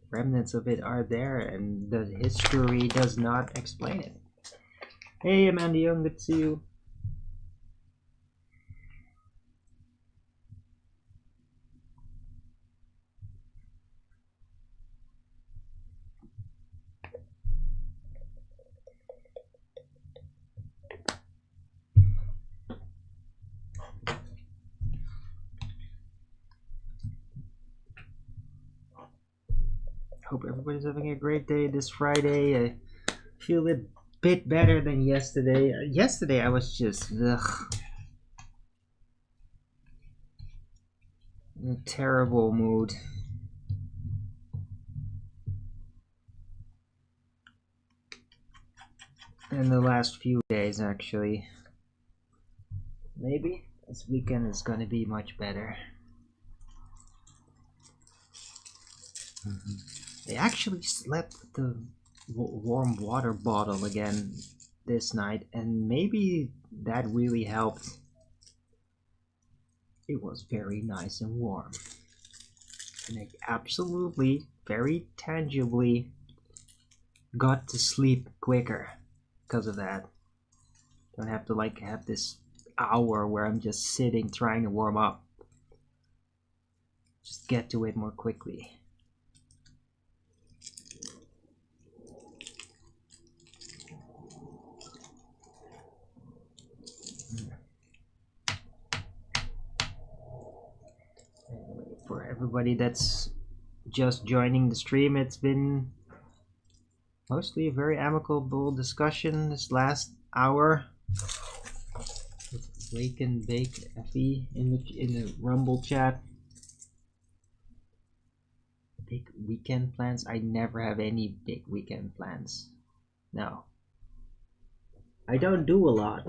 Speaker 1: Remnants of it are there, and the history does not explain it. Hey, Amanda Young, good to see you. Hope everybody's having a great day this Friday. I feel a bit better than yesterday. Yesterday I was just in a terrible mood. And the last few days, actually. Maybe this weekend is gonna be much better. I actually slept with the warm water bottle again this night, and maybe that really helped. It was very nice and warm. And I absolutely, very tangibly got to sleep quicker because of that. Don't have to like have this hour where I'm just sitting trying to warm up. Just get to it more quickly. For everybody that's just joining the stream, it's been mostly a very amicable discussion this last hour. With Wake and Bake FE in the Rumble chat. Big weekend plans? I never have any big weekend plans. No. I don't do a lot.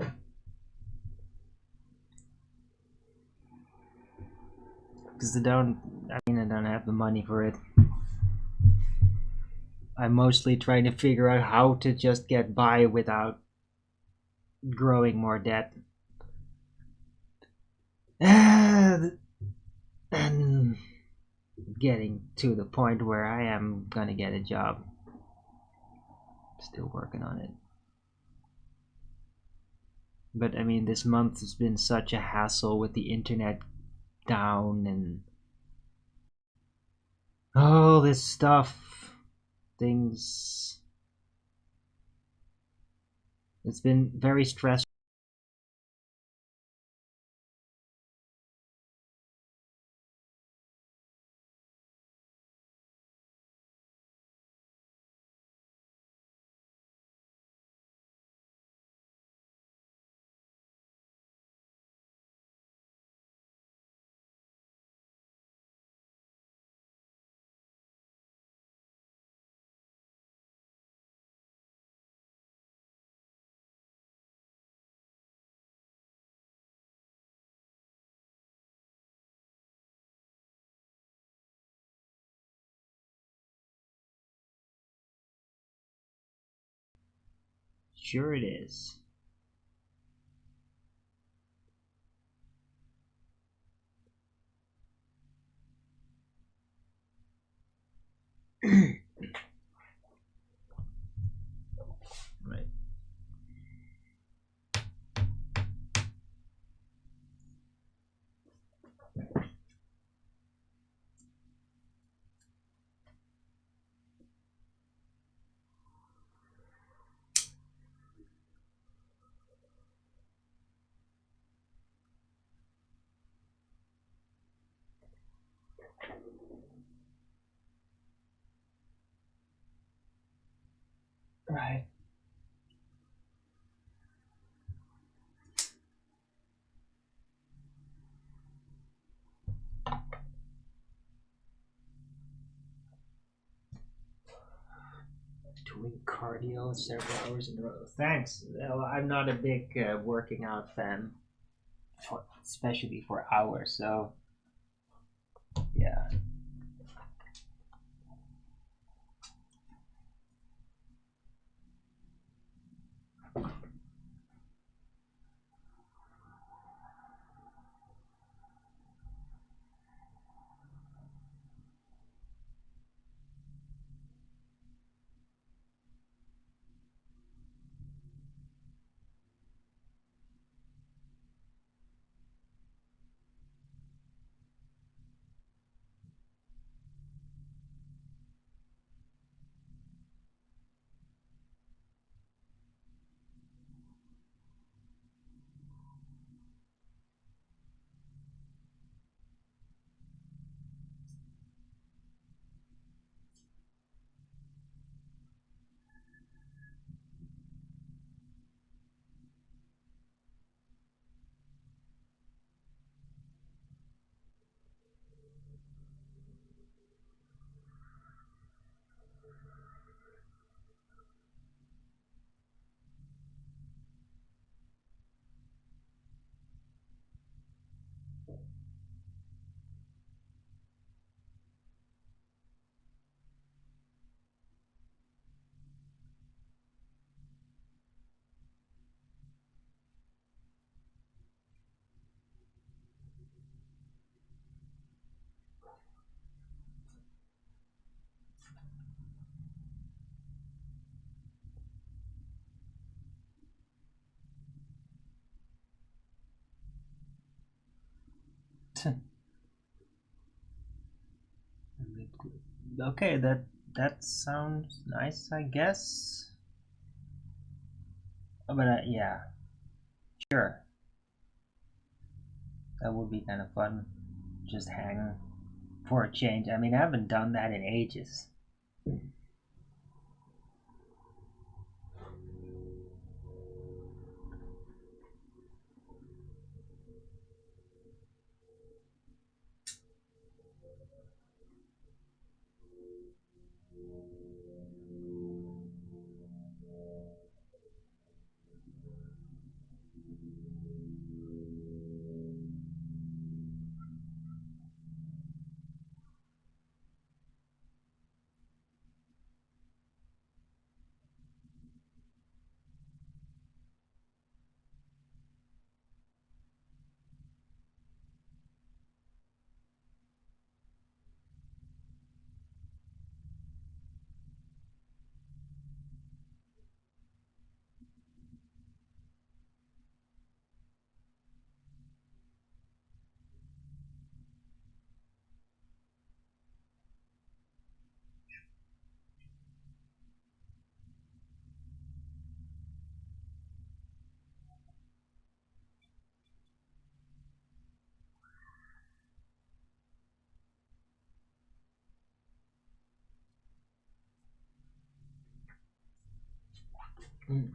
Speaker 1: Because I don't have the money for it. I'm mostly trying to figure out how to just get by without growing more debt. And getting to the point where I am gonna get a job. Still working on it. But I mean, this month has been such a hassle with the internet down and all this stuff. Things. It's been very stressful. Sure it is. Right. Right. Doing cardio several hours in a row. Thanks. Well, I'm not a big working out fan, especially for hours. So yeah. Okay, that sounds nice, I guess. But yeah, sure, that would be kind of fun. Just hang for a change. I mean, I haven't done that in ages. Mm.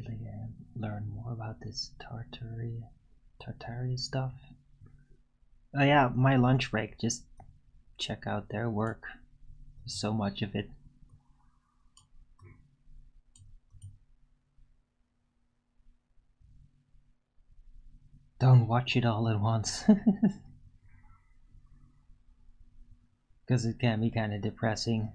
Speaker 1: actually learn more about this Tartaria stuff. Oh yeah, my lunch break. Just check out their work. So much of it. Don't watch it all at once. Because it can be kind of depressing.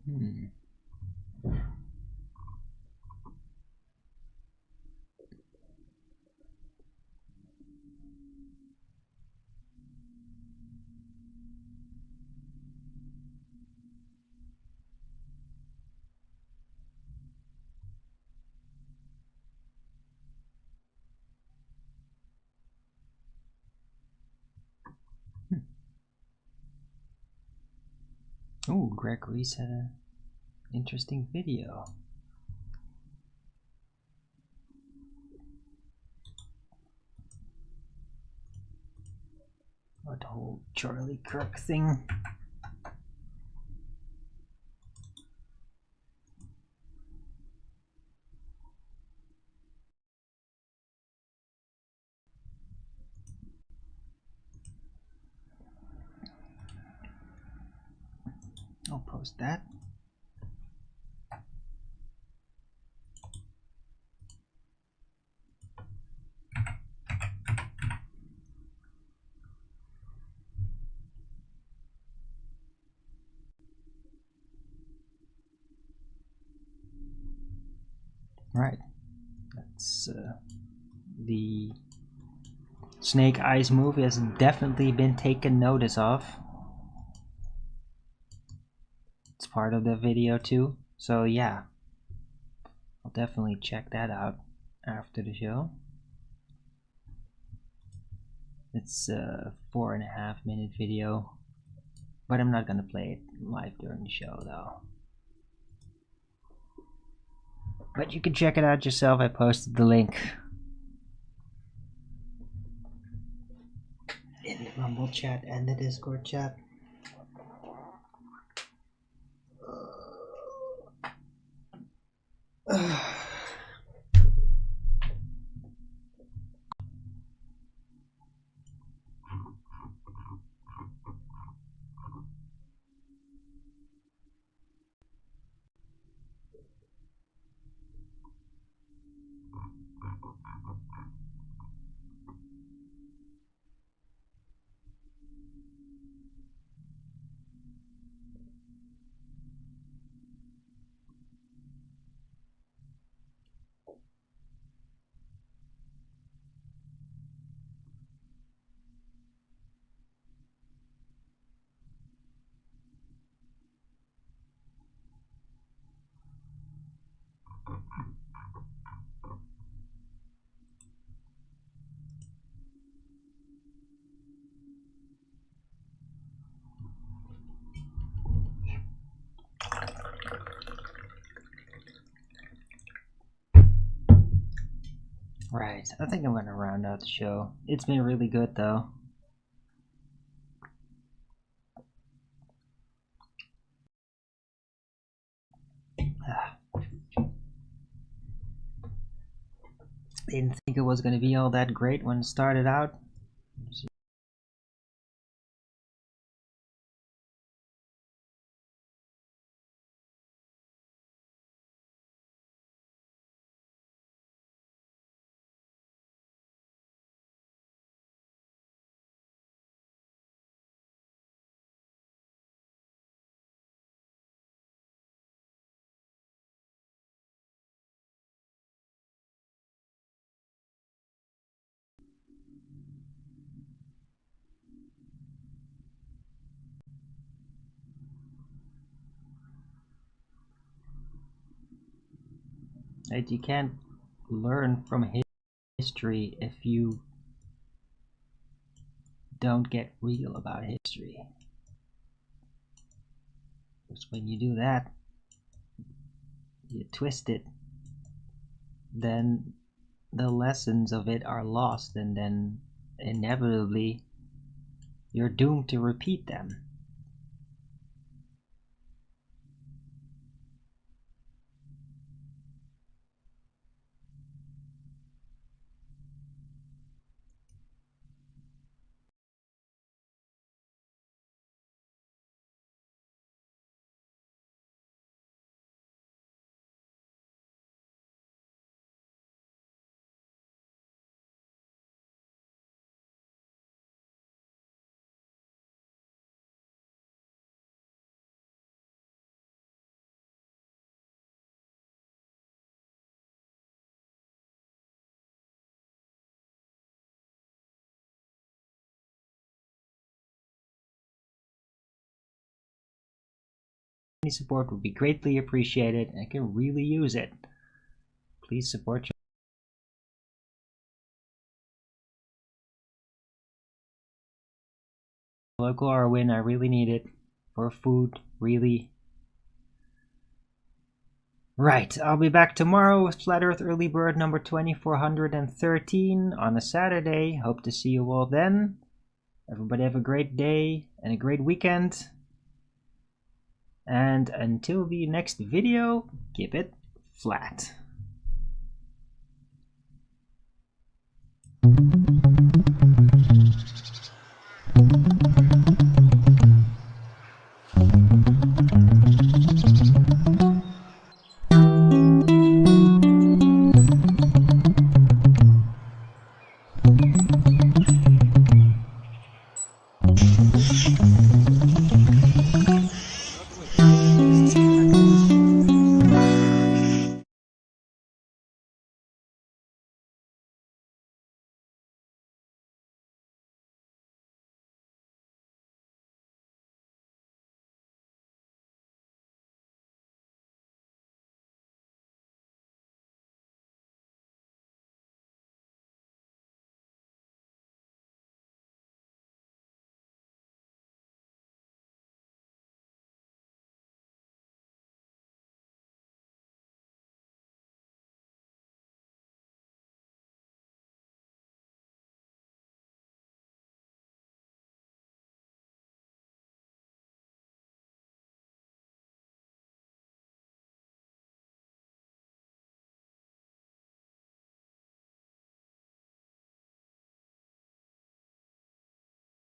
Speaker 1: Hmm. Oh, Greg Reese had an interesting video. What the whole Charlie Kirk thing. I'll post that. Right. That's the Snake Eyes movie has definitely been taken notice of. It's part of the video too. So yeah, I'll definitely check that out after the show. It's a 4.5-minute video, but I'm not gonna play it live during the show though. But you can check it out yourself. I posted the link in the Rumble chat and the Discord chat. Right, I think I'm gonna round out the show. It's been really good though. Didn't think it was gonna be all that great when it started out. Right? You can't learn from history if you don't get real about history. Because when you do that, you twist it, then the lessons of it are lost, and then inevitably you're doomed to repeat them. Any support would be greatly appreciated, and I can really use it. Please support your local Arwen. I really need it for food, really. Right, I'll be back tomorrow with Flat Earth Early Bird number 2413 on a Saturday. Hope to see you all then. Everybody have a great day and a great weekend. And until the next video, keep it flat.